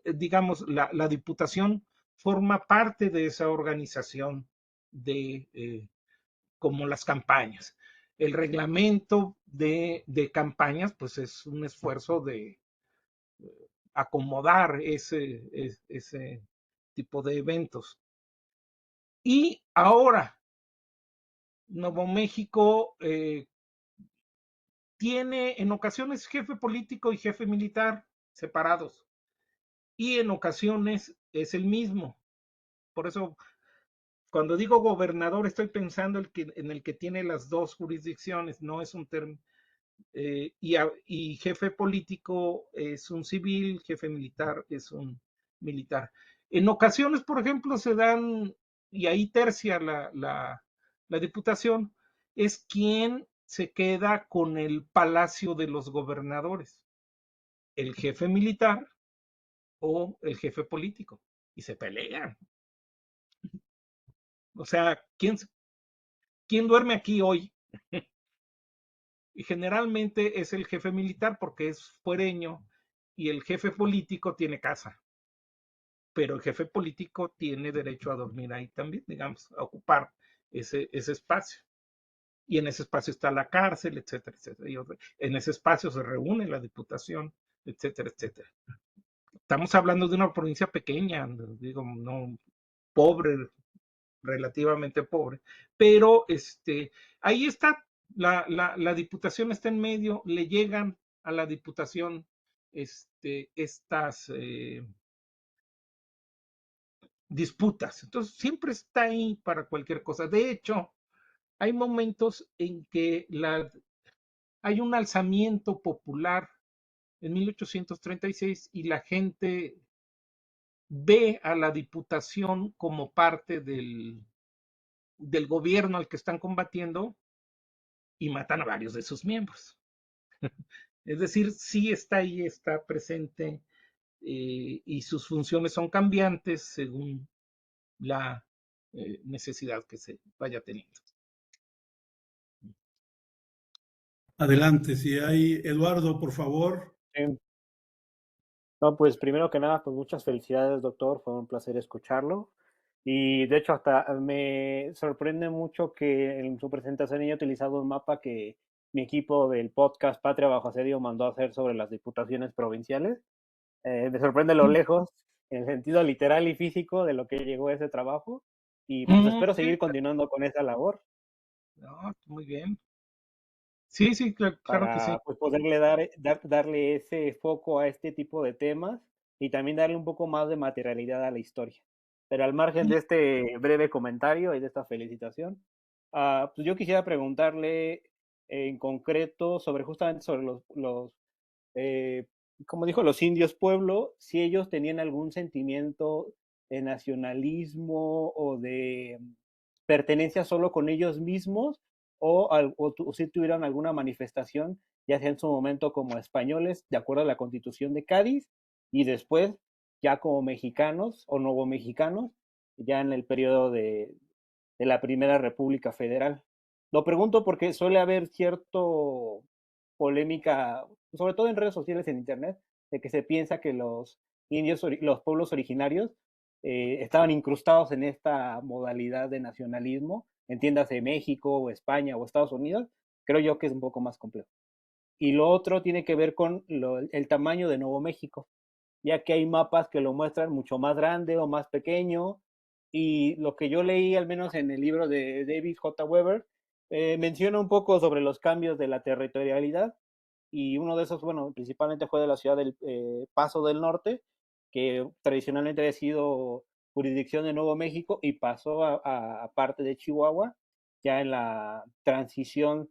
Speaker 2: digamos, la diputación forma parte de esa organización de como las campañas. El reglamento de campañas, pues es un esfuerzo de acomodar ese tipo de eventos. Y ahora, Nuevo México tiene en ocasiones jefe político y jefe militar separados, y en ocasiones es el mismo. Por eso, cuando digo gobernador, estoy pensando en el que tiene las dos jurisdicciones, no es un término. Y jefe político es un civil, jefe militar es un militar. En ocasiones, por ejemplo, se dan, y ahí tercia la diputación, es quien se queda con el palacio de los gobernadores, el jefe militar o el jefe político, y se pelean. O sea, ¿quién duerme aquí hoy? Y generalmente es el jefe militar porque es fuereño y el jefe político tiene casa, pero el jefe político tiene derecho a dormir ahí también, digamos, a ocupar ese espacio. Y en ese espacio está la cárcel, etcétera, etcétera. Y en ese espacio se reúne la diputación, etcétera, etcétera. Estamos hablando de una provincia pequeña, digo, no pobre, relativamente pobre, pero ahí está, la diputación está en medio, le llegan a la diputación estas disputas, entonces siempre está ahí para cualquier cosa. De hecho, hay momentos en que hay un alzamiento popular en 1836 y la gente ve a la diputación como parte del gobierno al que están combatiendo y matan a varios de sus miembros. Es decir, sí está ahí, está presente y sus funciones son cambiantes según la necesidad que se vaya teniendo.
Speaker 4: Adelante, si hay, Eduardo, por favor.
Speaker 5: Sí. No, pues primero que nada, pues muchas felicidades, doctor. Fue un placer escucharlo. Y de hecho, hasta me sorprende mucho que en su presentación haya utilizado un mapa que mi equipo del podcast Patria Bajo Asedio mandó a hacer sobre las diputaciones provinciales. Me sorprende lo lejos, en el sentido literal y físico, de lo que llegó ese trabajo. Y pues espero seguir continuando con esa labor.
Speaker 2: No, muy bien. Sí, sí, claro que sí.
Speaker 5: Para pues, poderle darle ese foco a este tipo de temas y también darle un poco más de materialidad a la historia. Pero al margen de este breve comentario y de esta felicitación, pues yo quisiera preguntarle en concreto justamente sobre eh, como dijo, los indios pueblo, si ellos tenían algún sentimiento de nacionalismo o de pertenencia solo con ellos mismos o si tuvieran alguna manifestación, ya sea en su momento como españoles, de acuerdo a la Constitución de Cádiz, y después ya como mexicanos o nuevo mexicanos, ya en el periodo de la Primera República Federal. Lo pregunto porque suele haber cierto polémica, sobre todo en redes sociales, en internet, de que se piensa que los los pueblos originarios estaban incrustados en esta modalidad de nacionalismo, entiéndase México o España o Estados Unidos, creo yo que es un poco más complejo. Y lo otro tiene que ver con el tamaño de Nuevo México, ya que hay mapas que lo muestran mucho más grande o más pequeño, y lo que yo leí, al menos en el libro de David J. Weber, menciona un poco sobre los cambios de la territorialidad, y uno de esos, bueno, principalmente fue de la ciudad del Paso del Norte, que tradicionalmente había sido jurisdicción de Nuevo México y pasó a parte de Chihuahua, ya en la transición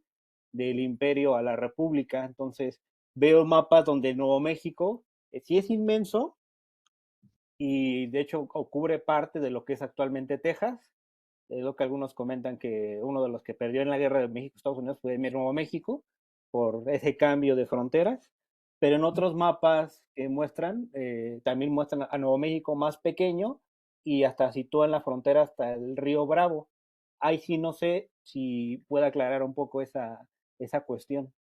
Speaker 5: del imperio a la república. Entonces veo mapas donde Nuevo México sí es inmenso y de hecho cubre parte de lo que es actualmente Texas. Es lo que algunos comentan, que uno de los que perdió en la guerra de México-Estados Unidos fue Nuevo México por ese cambio de fronteras, pero en otros mapas que muestran, también muestran a Nuevo México más pequeño y hasta sitúan la frontera hasta el río Bravo. Ahí sí no sé si puede aclarar un poco esa cuestión.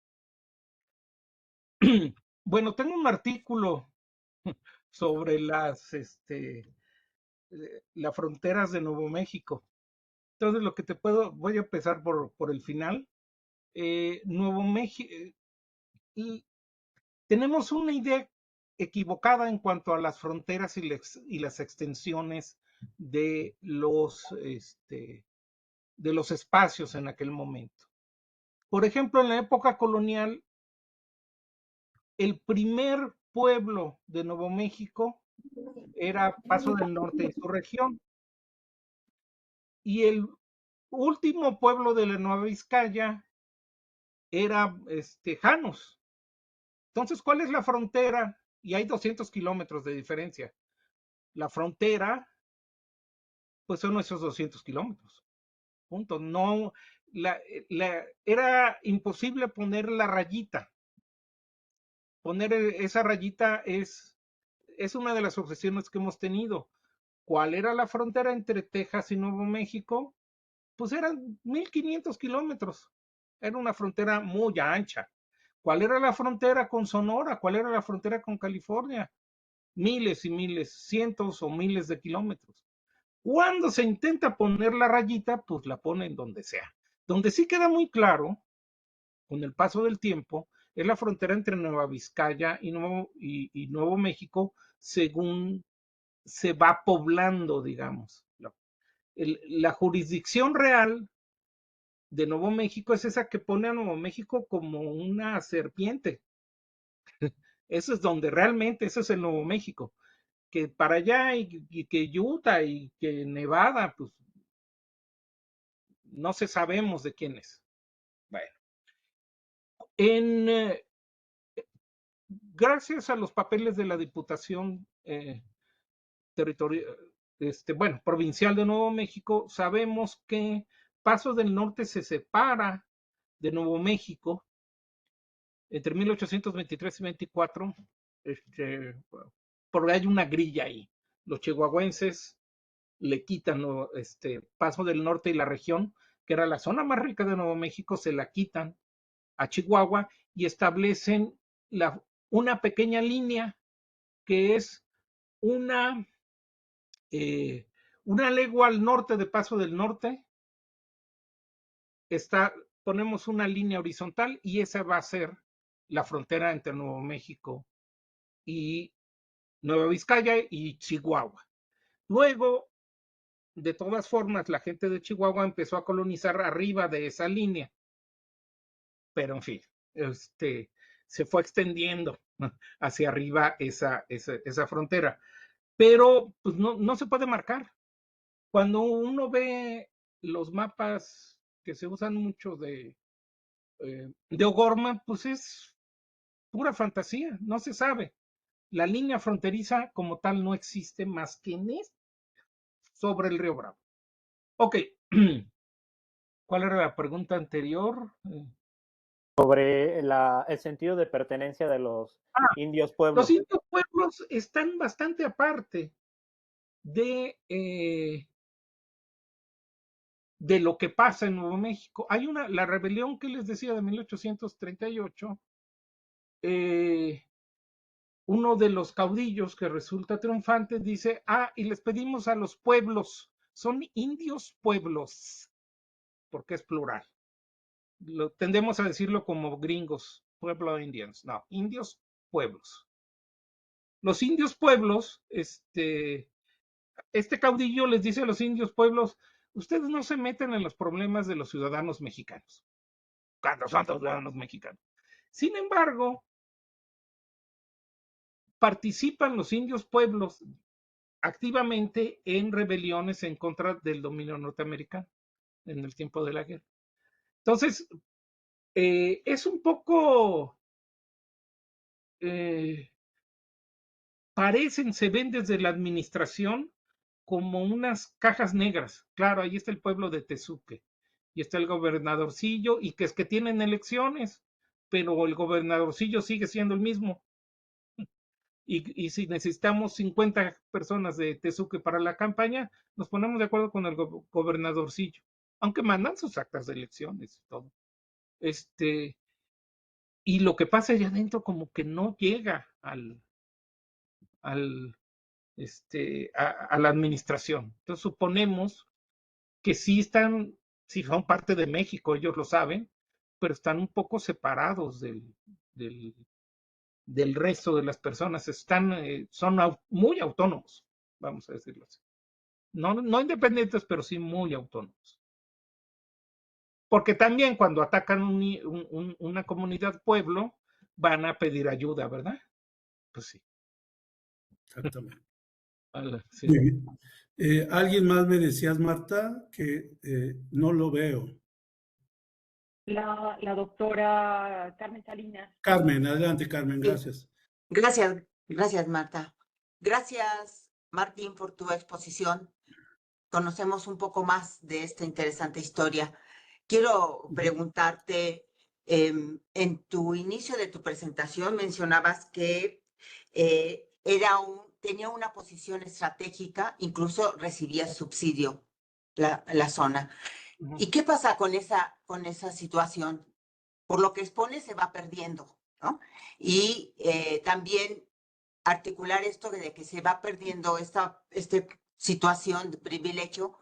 Speaker 2: Bueno, tengo un artículo sobre las fronteras de Nuevo México. Entonces, lo que voy a empezar por el final. Nuevo México, tenemos una idea equivocada en cuanto a las fronteras y las extensiones de los espacios en aquel momento. Por ejemplo, en la época colonial, el primer pueblo de Nuevo México era Paso del Norte y su región. Y el último pueblo de la Nueva Vizcaya era Janos. Entonces, ¿cuál es la frontera? Y hay 200 kilómetros de diferencia. La frontera, pues son esos 200 kilómetros. Punto. No, era imposible poner la rayita. Poner esa rayita es una de las obsesiones que hemos tenido. ¿Cuál era la frontera entre Texas y Nuevo México? Pues eran 1500 kilómetros. Era una frontera muy ancha. ¿Cuál era la frontera con Sonora? ¿Cuál era la frontera con California? Miles y miles, cientos o miles de kilómetros. Cuando se intenta poner la rayita, pues la ponen donde sea. Donde sí queda muy claro, con el paso del tiempo, es la frontera entre Nueva Vizcaya y Nuevo México, según se va poblando, digamos. La jurisdicción real de Nuevo México es esa que pone a Nuevo México como una serpiente. Eso es donde realmente, eso es el Nuevo México. Que para allá y que Utah y que Nevada, pues no se sabemos de quién es. Bueno, gracias a los papeles de la Diputación provincial de Nuevo México, sabemos que Paso del Norte se separa de Nuevo México entre 1823 y 24, porque hay una grilla ahí. Los chihuahuenses le quitan Paso del Norte y la región, que era la zona más rica de Nuevo México, se la quitan a Chihuahua y establecen una pequeña línea que es una legua al norte de Paso del Norte. Ponemos una línea horizontal y esa va a ser la frontera entre Nuevo México y Nueva Vizcaya y Chihuahua. Luego, de todas formas, la gente de Chihuahua empezó a colonizar arriba de esa línea. Pero en fin, se fue extendiendo hacia arriba esa frontera. Pero pues no se puede marcar. Cuando uno ve los mapas que se usan mucho de O'Gorman, pues es pura fantasía, no se sabe. La línea fronteriza como tal no existe más que sobre el río Bravo. Ok, ¿cuál era la pregunta anterior?
Speaker 5: Sobre el sentido de pertenencia de los indios pueblos.
Speaker 2: Los indios pueblos están bastante aparte de lo que pasa en Nuevo México. Hay la rebelión que les decía de 1838, uno de los caudillos que resulta triunfante dice, y les pedimos a los pueblos, son indios pueblos, porque es plural. Tendemos a decirlo como gringos, pueblo indians, no, indios pueblos. Los indios pueblos, este caudillo les dice a los indios pueblos, ustedes no se meten en los problemas de los ciudadanos mexicanos, cuando son ciudadanos mexicanos. Sin embargo, participan los indios pueblos activamente en rebeliones en contra del dominio norteamericano en el tiempo de la guerra. Entonces, es un poco, se ven desde la administración como unas cajas negras. Claro, ahí está el pueblo de Tezuque y está el gobernadorcillo y que es que tienen elecciones, pero el gobernadorcillo sigue siendo el mismo. Y si necesitamos 50 personas de Tezuque para la campaña, nos ponemos de acuerdo con el gobernadorcillo, aunque mandan sus actas de elecciones y todo. Y lo que pasa allá adentro como que no llega a la administración. Entonces suponemos que sí son parte de México, ellos lo saben, pero están un poco separados del resto de las personas, son muy autónomos, vamos a decirlo así. No independientes, pero sí muy autónomos. Porque también cuando atacan una comunidad pueblo, van a pedir ayuda, ¿verdad? Pues sí.
Speaker 4: Exactamente.
Speaker 2: Sí.
Speaker 4: Muy bien. ¿Alguien más me decías, Marta, que no lo veo?
Speaker 3: La doctora Carmen Salinas.
Speaker 4: Carmen, adelante, Carmen, gracias.
Speaker 6: Gracias, Marta. Gracias, Martín, por tu exposición. Conocemos un poco más de esta interesante historia. Quiero preguntarte, en tu inicio de tu presentación mencionabas que tenía una posición estratégica, incluso recibía subsidio la zona. ¿Y qué pasa con esa situación? Por lo que expone se va perdiendo, ¿no? Y también articular esto de que se va perdiendo esta situación de privilegio,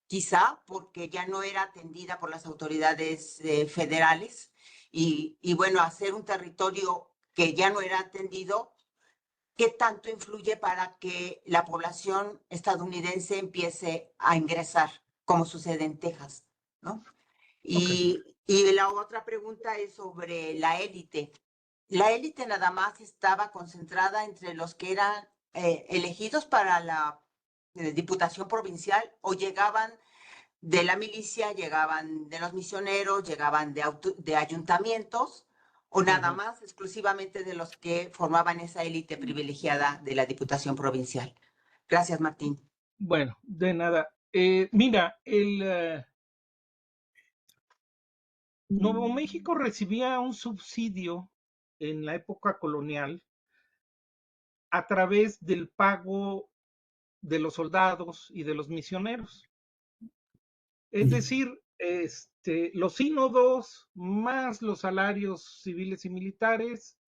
Speaker 6: quizá porque ya no era atendida por las autoridades federales y bueno, hacer un territorio que ya no era atendido, ¿qué tanto influye para que la población estadounidense empiece a ingresar, como sucede en Texas, ¿no? Y la otra pregunta es sobre la élite. La élite nada más estaba concentrada entre los que eran elegidos para la diputación provincial o llegaban de la milicia, llegaban de los misioneros, llegaban de ayuntamientos o nada más exclusivamente de los que formaban esa élite privilegiada de la diputación provincial. Gracias, Martín.
Speaker 2: Bueno, de nada. Mira, Nuevo México recibía un subsidio en la época colonial a través del pago de los soldados y de los misioneros. Es decir, los sínodos más los salarios civiles y militares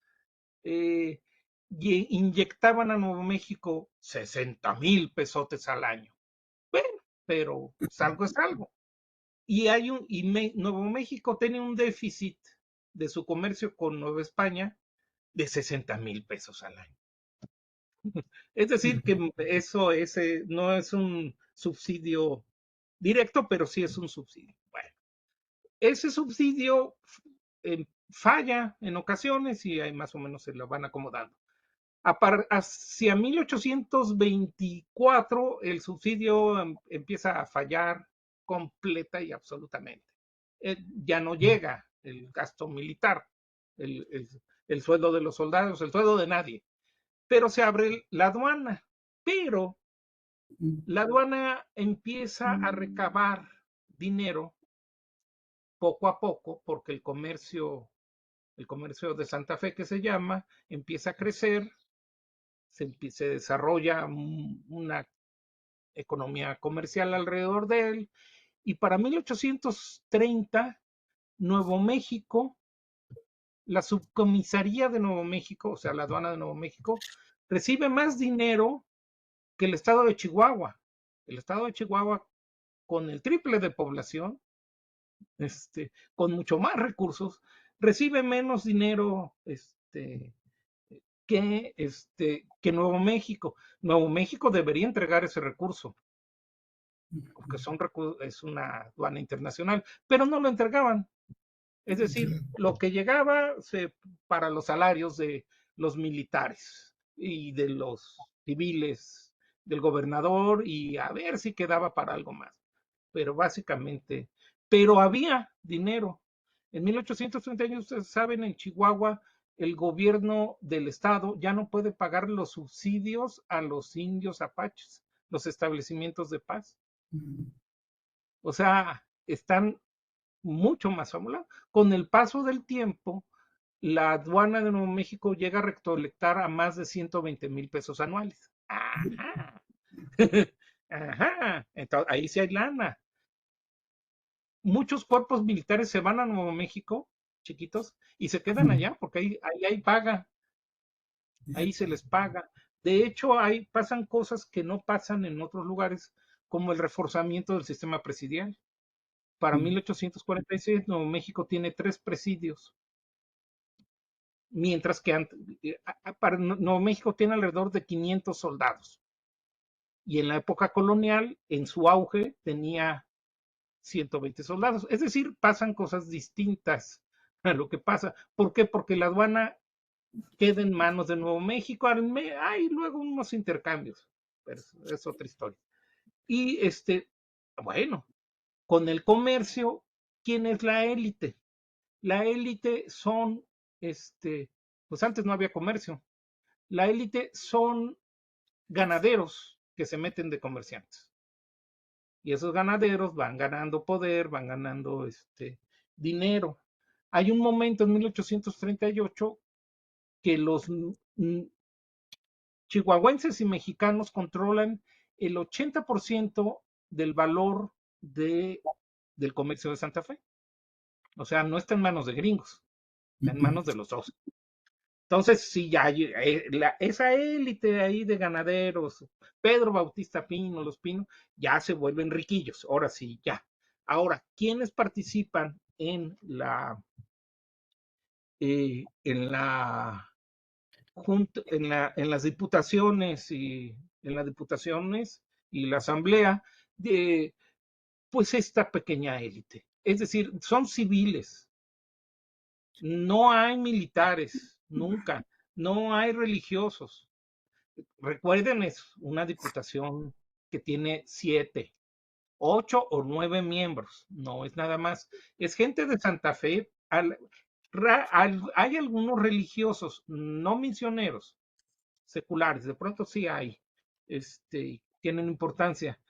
Speaker 2: inyectaban a Nuevo México 60,000 pesotes al año. Bueno, pero algo es algo. Y Nuevo México tiene un déficit de su comercio con Nueva España de 60,000 pesos al año. Es decir, que eso no es un subsidio directo, pero sí es un subsidio. Bueno, ese subsidio falla en ocasiones y ahí más o menos se lo van acomodando. Hacia 1824 el subsidio empieza a fallar completa y absolutamente. Ya no llega el gasto militar, el sueldo de los soldados, el sueldo de nadie. Pero se abre la aduana. Pero la aduana empieza a recabar dinero poco a poco porque el comercio de Santa Fe, que se llama, empieza a crecer, se desarrolla una economía comercial alrededor de él, y para 1830 Nuevo México la subcomisaría de Nuevo México, o sea, la aduana de Nuevo México, recibe más dinero que el estado de Chihuahua. El estado de Chihuahua, con el triple de población, con mucho más recursos, recibe menos dinero que Nuevo México. Nuevo México debería entregar ese recurso, porque es una aduana internacional, pero no lo entregaban. Es decir, lo que llegaba para los salarios de los militares y de los civiles, del gobernador, y a ver si quedaba para algo más. Pero básicamente, pero había dinero. En 1831, ustedes saben, en Chihuahua, el gobierno del estado ya no puede pagar los subsidios a los indios apaches, los establecimientos de paz. O sea, están mucho más famosa. Con el paso del tiempo, la aduana de Nuevo México llega a recolectar a más de 120,000 pesos anuales. Ajá. Ajá. Entonces, ahí sí hay lana. Muchos cuerpos militares se van a Nuevo México, chiquitos, y se quedan allá, porque ahí hay paga. Ahí se les paga. De hecho, ahí pasan cosas que no pasan en otros lugares, como el reforzamiento del sistema presidial. Para 1846, Nuevo México tiene 3 presidios, mientras que para Nuevo México tiene alrededor de 500 soldados. Y en la época colonial, en su auge, tenía 120 soldados. Es decir, pasan cosas distintas a lo que pasa. ¿Por qué? Porque la aduana queda en manos de Nuevo México. Hay luego unos intercambios, pero es otra historia. Y bueno, con el comercio, ¿quién es la élite? La élite son, pues antes no había comercio. La élite son ganaderos que se meten de comerciantes. Y esos ganaderos van ganando poder, van ganando dinero. Hay un momento en 1838 que los chihuahuenses y mexicanos controlan el 80% del valor del comercio de Santa Fe. O sea, no está en manos de gringos, está en manos de los dos. Entonces, sí, ya esa élite ahí de ganaderos, Pedro Bautista Pino, los Pino, ya se vuelven riquillos. Ahora sí, ya. Ahora, ¿quiénes participan en las diputaciones y la asamblea de, pues, esta pequeña élite? Es decir, son civiles. No hay militares, nunca. No hay religiosos. Recuerden, es una diputación que tiene 7, 8 o 9 miembros. No es nada más. Es gente de Santa Fe. Hay algunos religiosos, no misioneros, seculares. De pronto sí hay. Tienen importancia.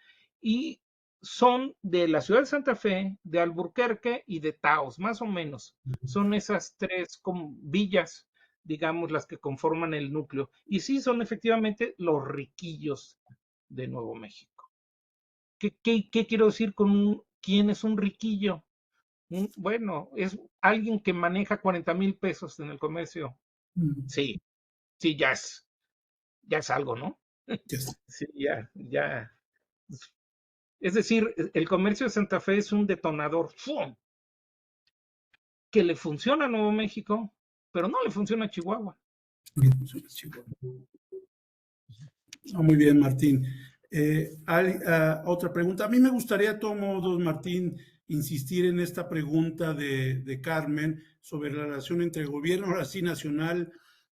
Speaker 2: Y son de la ciudad de Santa Fe, de Alburquerque y de Taos, más o menos. Son esas 3 villas, digamos, las que conforman el núcleo. Y sí, son efectivamente los riquillos de Nuevo México. ¿Qué quiero decir con quién es un riquillo? Bueno, es alguien que maneja 40,000 pesos en el comercio. Sí, sí, ya es algo, ¿no? Sí, ya. Es decir, el comercio de Santa Fe es un detonador ¡fum! Que le funciona a Nuevo México, pero no le funciona a Chihuahua.
Speaker 4: Muy bien, Martín. Otra pregunta. A mí me gustaría, de todos modos, Martín, insistir en esta pregunta de Carmen sobre la relación entre el gobierno, ahora sí, nacional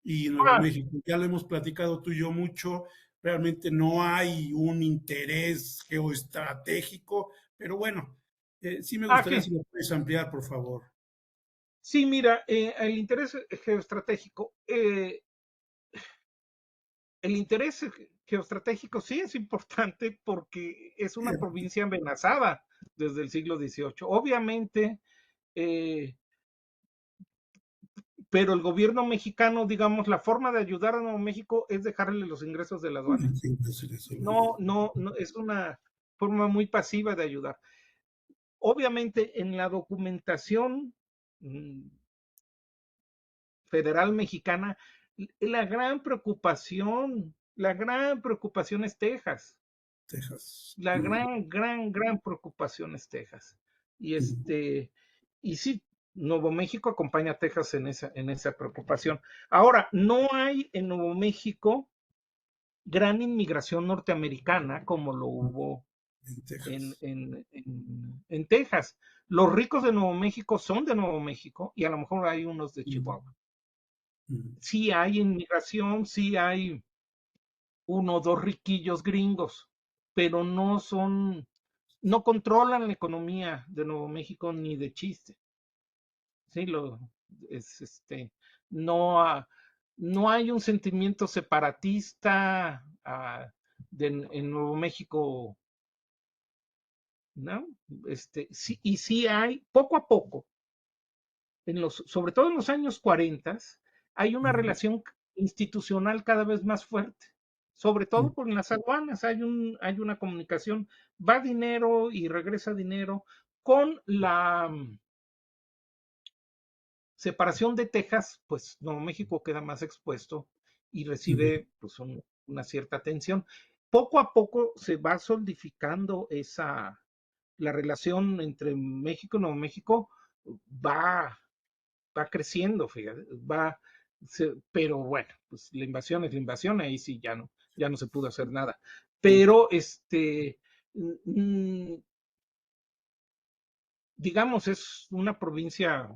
Speaker 4: y Nuevo México. Ya lo hemos platicado tú y yo mucho. Realmente no hay un interés geoestratégico, pero bueno, sí me gustaría si lo puedes ampliar, por favor.
Speaker 2: Sí, mira, el interés geoestratégico, sí es importante porque es una provincia amenazada desde el siglo XVIII. Obviamente, pero el gobierno mexicano, digamos, la forma de ayudar a Nuevo México es dejarle los ingresos de la aduana. No, es una forma muy pasiva de ayudar. Obviamente, en la documentación Federal Mexicana, la gran preocupación es Texas.
Speaker 4: Texas.
Speaker 2: La gran preocupación es Texas. Y y sí, Nuevo México acompaña a Texas en esa preocupación. Ahora, no hay en Nuevo México gran inmigración norteamericana como lo hubo
Speaker 4: En Texas.
Speaker 2: en Texas. Los ricos de Nuevo México son de Nuevo México y a lo mejor hay unos de Chihuahua. Sí hay inmigración, sí hay uno o dos riquillos gringos, pero no controlan la economía de Nuevo México ni de chiste. Sí, no, no hay un sentimiento separatista en Nuevo México, ¿no? Sí, y sí hay, poco a poco, sobre todo en los años 40, hay una relación institucional cada vez más fuerte, sobre todo por las aduanas, hay una comunicación, va dinero y regresa dinero con la separación de Texas, pues Nuevo México queda más expuesto y recibe pues una cierta atención. Poco a poco se va solidificando la relación entre México y Nuevo México va creciendo, fíjate, pero bueno, pues la invasión es la invasión, ahí sí ya no se pudo hacer nada. Pero digamos, es una provincia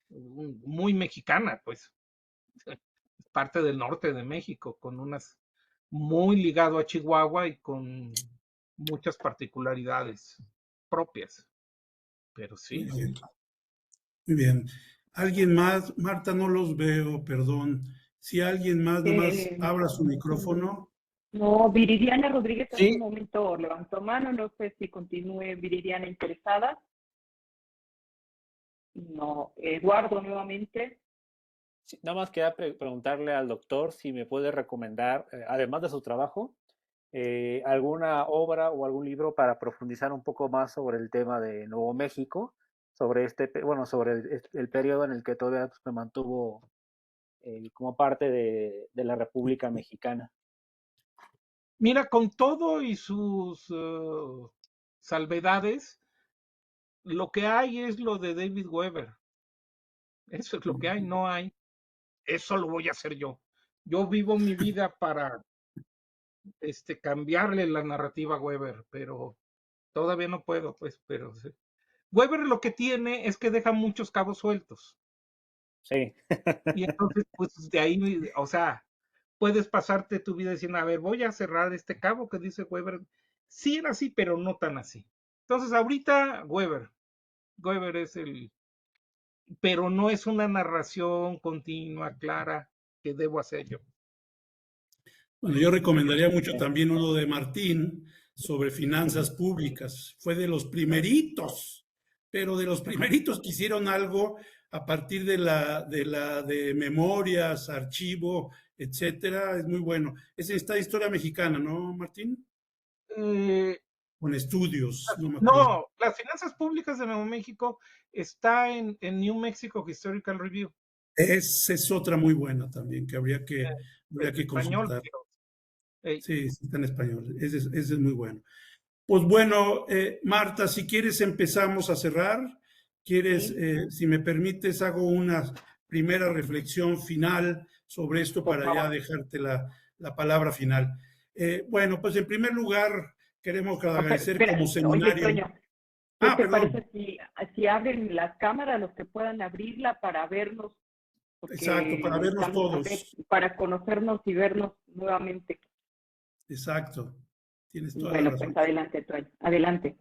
Speaker 2: muy mexicana, pues, parte del norte de México, con muy ligado a Chihuahua y con muchas particularidades propias. Pero sí.
Speaker 4: Muy bien. Muy bien. ¿Alguien más? Marta, no los veo, perdón. Si alguien más, nomás abra su micrófono.
Speaker 3: No, Viridiana Rodríguez hace
Speaker 2: Sí.
Speaker 3: un momento levantó mano, no sé si continúe Viridiana interesada. No, Eduardo nuevamente.
Speaker 5: Sí, nada más quería preguntarle al doctor si me puede recomendar, además de su trabajo, alguna obra o algún libro para profundizar un poco más sobre el tema de Nuevo México, sobre sobre el periodo en el que todavía se mantuvo como parte de la República Mexicana.
Speaker 2: Mira, con todo y sus salvedades, lo que hay es lo de David Weber. Eso es lo que hay, no hay. Eso lo voy a hacer yo. Yo vivo mi vida para cambiarle la narrativa a Weber, pero todavía no puedo, pues, pero sí. Weber lo que tiene es que deja muchos cabos sueltos.
Speaker 5: Sí.
Speaker 2: Y entonces, pues, de ahí, o sea, puedes pasarte tu vida diciendo, a ver, voy a cerrar este cabo que dice Weber. Sí era así, pero no tan así. Entonces, ahorita, Weber es pero no es una narración continua, clara, que debo hacer yo.
Speaker 4: Bueno, yo recomendaría mucho también uno de Martín sobre finanzas públicas. Fue de los primeritos, pero de los primeritos que hicieron algo a partir de memorias, archivo, etcétera. Es muy bueno. Es esta historia mexicana, ¿no, Martín? Con estudios, no me acuerdo.
Speaker 2: No, las finanzas públicas de Nuevo México está en New Mexico Historical Review.
Speaker 4: Esa es otra muy buena también, que habría que
Speaker 2: español,
Speaker 4: consultar.
Speaker 2: pero,
Speaker 4: Sí, está en español. Ese es muy bueno. Pues bueno, Marta, si quieres empezamos a cerrar. ¿Quieres, si me permites, hago una primera reflexión final sobre esto para ya dejarte la palabra final? Bueno, pues en primer lugar, queremos agradecer como seminario.
Speaker 3: Oye, Toño, ¿qué te
Speaker 4: perdón.
Speaker 3: parece si abren las cámaras, los que puedan abrirla para vernos?
Speaker 4: Exacto, para vernos todos.
Speaker 3: Para conocernos y vernos nuevamente.
Speaker 4: Exacto. Tienes toda
Speaker 3: Bueno,
Speaker 4: la razón.
Speaker 3: pues adelante, Toño. Adelante.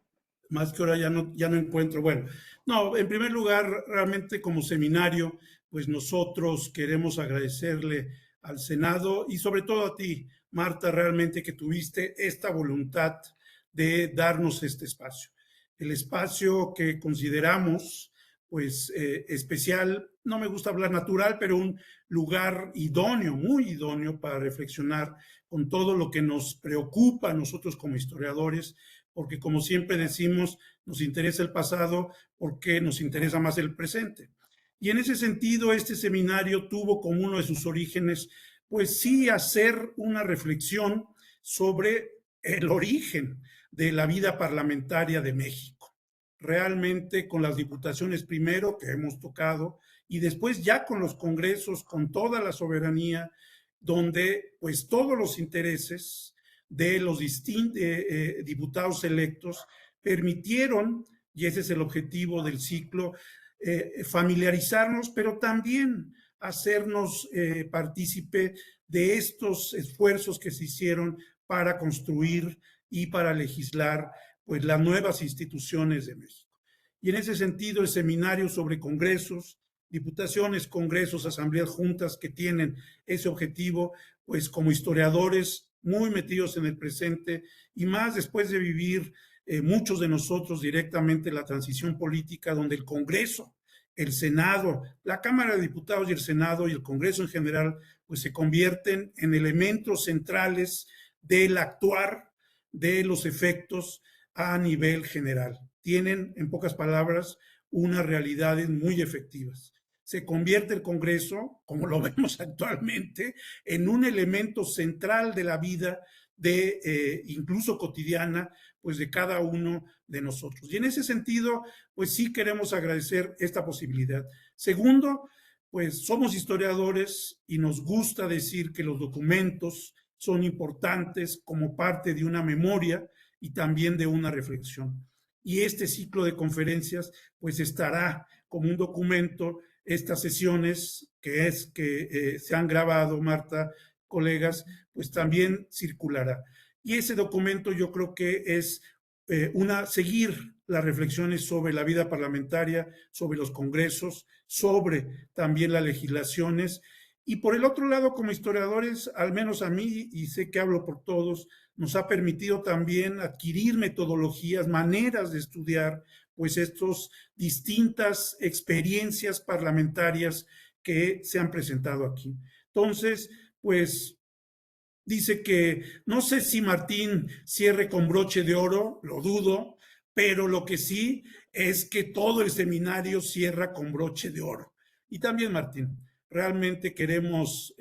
Speaker 4: Más que ahora ya no encuentro. Bueno, no, en primer lugar, realmente como seminario, pues nosotros queremos agradecerle al Senado y sobre todo a ti, Marta, realmente que tuviste esta voluntad de darnos este espacio. El espacio que consideramos, pues, especial, no me gusta hablar natural, pero un lugar idóneo, muy idóneo para reflexionar con todo lo que nos preocupa a nosotros como historiadores, porque como siempre decimos, nos interesa el pasado porque nos interesa más el presente. Y en ese sentido, este seminario tuvo como uno de sus orígenes, pues sí, hacer una reflexión sobre el origen de la vida parlamentaria de México. Realmente con las diputaciones primero, que hemos tocado, y después ya con los congresos, con toda la soberanía, donde pues todos los intereses de los diputados electos permitieron, y ese es el objetivo del ciclo, familiarizarnos, pero también hacernos partícipe de estos esfuerzos que se hicieron para construir y para legislar pues las nuevas instituciones de México. Y en ese sentido, el seminario sobre congresos, diputaciones, congresos, asambleas, juntas que tienen ese objetivo, pues como historiadores muy metidos en el presente y más después de vivir muchos de nosotros directamente la transición política, donde el Congreso, el Senado, la Cámara de Diputados y el Senado y el Congreso en general, pues se convierten en elementos centrales del actuar de los efectos a nivel general. Tienen, en pocas palabras, unas realidades muy efectivas. Se convierte el Congreso, como lo vemos actualmente, en un elemento central de la vida de incluso cotidiana, pues de cada uno de nosotros. Y en ese sentido, pues sí queremos agradecer esta posibilidad. Segundo, pues somos historiadores y nos gusta decir que los documentos son importantes como parte de una memoria y también de una reflexión. Y este ciclo de conferencias, pues estará como un documento, estas sesiones que se han grabado, Marta, colegas, pues también circulará. Y ese documento yo creo que es seguir las reflexiones sobre la vida parlamentaria, sobre los congresos, sobre también las legislaciones. Y por el otro lado, como historiadores, al menos a mí, y sé que hablo por todos, nos ha permitido también adquirir metodologías, maneras de estudiar, pues estas distintas experiencias parlamentarias que se han presentado aquí. Entonces, pues dice que no sé si Martín cierre con broche de oro, lo dudo, pero lo que sí es que todo el seminario cierra con broche de oro. Y también Martín, realmente queremos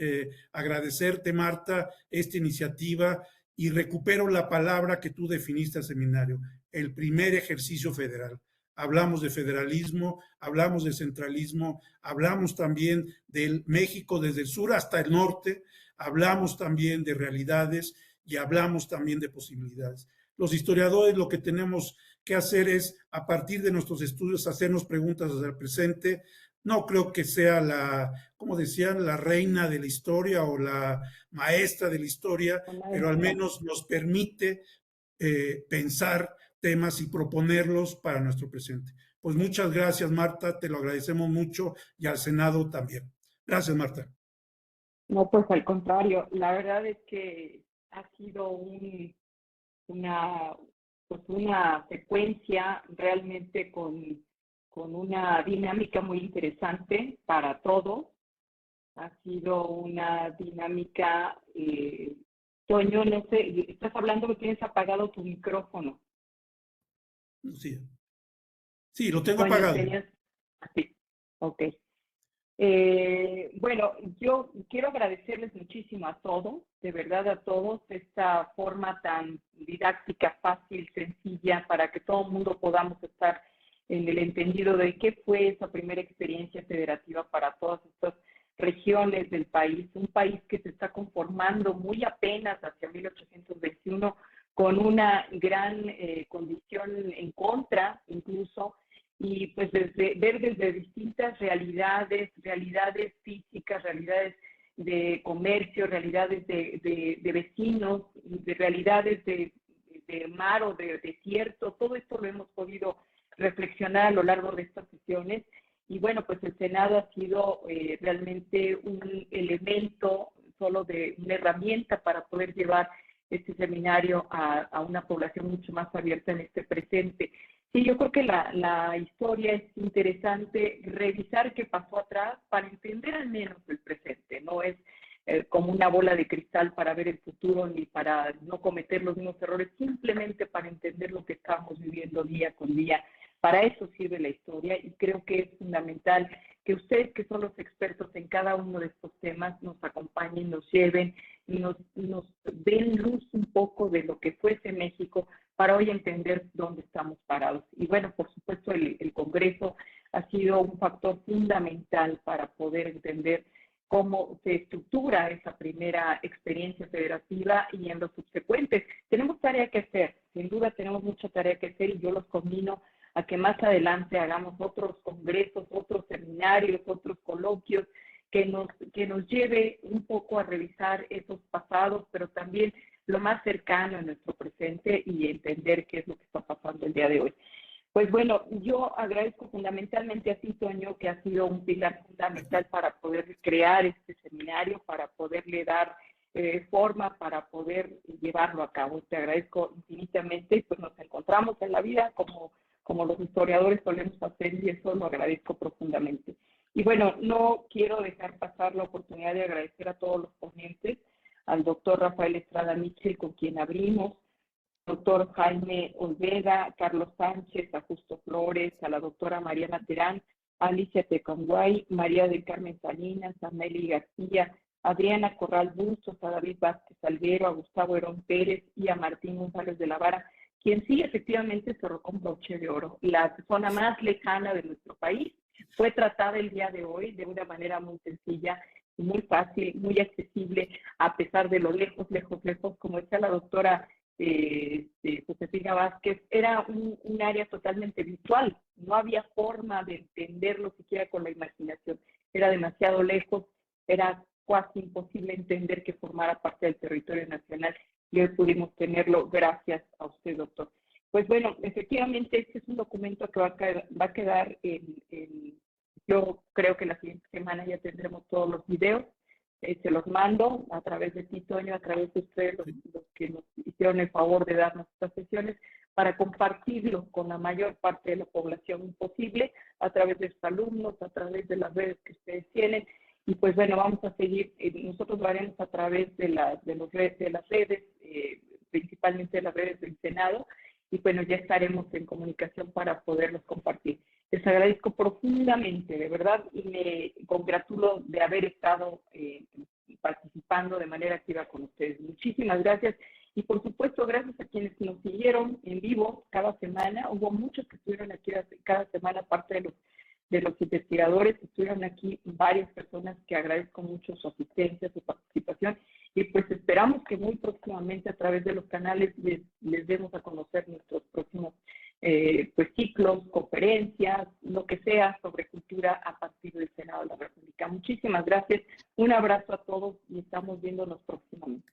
Speaker 4: agradecerte, Marta, esta iniciativa y recupero la palabra que tú definiste al seminario, el primer ejercicio federal. Hablamos de federalismo, hablamos de centralismo, hablamos también del México desde el sur hasta el norte, hablamos también de realidades y hablamos también de posibilidades. Los historiadores lo que tenemos que hacer es, a partir de nuestros estudios, hacernos preguntas hacia el presente. No creo que sea como decían, la reina de la historia o la maestra de la historia, pero al menos nos permite pensar temas y proponerlos para nuestro presente. Pues muchas gracias, Marta, te lo agradecemos mucho y al Senado también. Gracias, Marta.
Speaker 3: No, pues al contrario, la verdad es que ha sido una secuencia realmente con una dinámica muy interesante para todos. Ha sido una dinámica, Toño, no sé, estás hablando que tienes apagado tu micrófono.
Speaker 4: Sí, lo tengo Toño, apagado.
Speaker 3: Sí, ok. Bueno, yo quiero agradecerles muchísimo a todos, de verdad a todos, esta forma tan didáctica, fácil, sencilla, para que todo el mundo podamos estar en el entendido de qué fue esa primera experiencia federativa para todas estas regiones del país, un país que se está conformando muy apenas hacia 1821 con una gran condición en contra incluso, y pues ver desde distintas realidades físicas, realidades de comercio, realidades de vecinos, de realidades de mar o de desierto, todo esto lo hemos podido reflexionar a lo largo de estas sesiones. Y bueno, pues el Senado ha sido realmente un elemento, solo de una herramienta para poder llevar este seminario a una población mucho más abierta en este presente. Sí, yo creo que la historia es interesante revisar qué pasó atrás para entender al menos el presente. No es como una bola de cristal para ver el futuro ni para no cometer los mismos errores, simplemente para entender lo que estamos viviendo día con día. Para eso sirve la historia y creo que es fundamental que ustedes, que son los expertos en cada uno de estos temas, nos acompañen, nos lleven, nos den luz un poco de lo que fuese México para hoy entender dónde estamos parados. Y bueno, por supuesto, el Congreso ha sido un factor fundamental para poder entender cómo se estructura esa primera experiencia federativa y en los subsecuentes. Tenemos tarea que hacer, sin duda tenemos mucha tarea que hacer y yo los conmino a que más adelante hagamos otros congresos, otros seminarios, otros coloquios que nos lleve un poco a revisar esos pasados, pero también lo más cercano a nuestro presente y entender qué es lo que está pasando el día de hoy. Pues bueno, yo agradezco fundamentalmente a ti, Toño, que ha sido un pilar fundamental para poder crear este seminario, para poderle dar forma, para poder llevarlo a cabo. Te agradezco infinitamente y pues nos encontramos en la vida como los historiadores solemos hacer y eso lo agradezco profundamente. Y bueno, no quiero dejar pasar la oportunidad de agradecer a todos los ponentes, al doctor Rafael Estrada Mitchell, con quien abrimos, doctor Jaime Olvera, Carlos Sánchez, a Justo Flores, a la doctora Mariana Terán, a Alicia Tecanguay, María del Carmen Salinas, a Meli García, a Adriana Corral Bustos, a David Vázquez Alguero, a Gustavo Herón Pérez y a Martín González de la Vara, quien sí efectivamente cerró con broche de oro. La persona más lejana de nuestro país fue tratada el día de hoy de una manera muy sencilla, muy fácil, muy accesible, a pesar de lo lejos, como decía la doctora Josefina Vázquez, era un área totalmente virtual, no había forma de entenderlo siquiera con la imaginación, era demasiado lejos, era casi imposible entender que formara parte del territorio nacional y hoy pudimos tenerlo gracias a usted, doctor. Pues bueno, efectivamente este es un documento que va a quedar yo creo que la siguiente semana ya tendremos todos los videos. Se los mando a través de ti, Toño, a través de ustedes, los que nos hicieron el favor de darnos estas sesiones, para compartirlo con la mayor parte de la población posible, a través de sus alumnos, a través de las redes que ustedes tienen. Y pues bueno, vamos a seguir, nosotros lo haremos a través de las redes, principalmente de las redes del Senado, y bueno, ya estaremos en comunicación para poderlos compartir. Les agradezco profundamente, de verdad, y me congratulo de haber estado participando de manera activa con ustedes. Muchísimas gracias. Y por supuesto, gracias a quienes nos siguieron en vivo cada semana. Hubo muchos que estuvieron aquí cada semana, aparte de los investigadores, estuvieron aquí varias personas que agradezco mucho su asistencia, su participación. Y pues esperamos que muy próximamente a través de los canales les demos a conocer nuestros próximos pues ciclos, conferencias, lo que sea sobre cultura a partir del Senado de la República. Muchísimas gracias, un abrazo a todos y estamos viéndonos próximamente.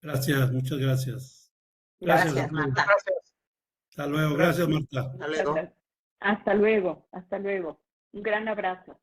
Speaker 4: Gracias, muchas gracias.
Speaker 6: Gracias, Marta.
Speaker 4: Hasta luego, gracias, Marta.
Speaker 6: Hasta luego.
Speaker 3: Hasta luego, hasta luego. Un gran abrazo.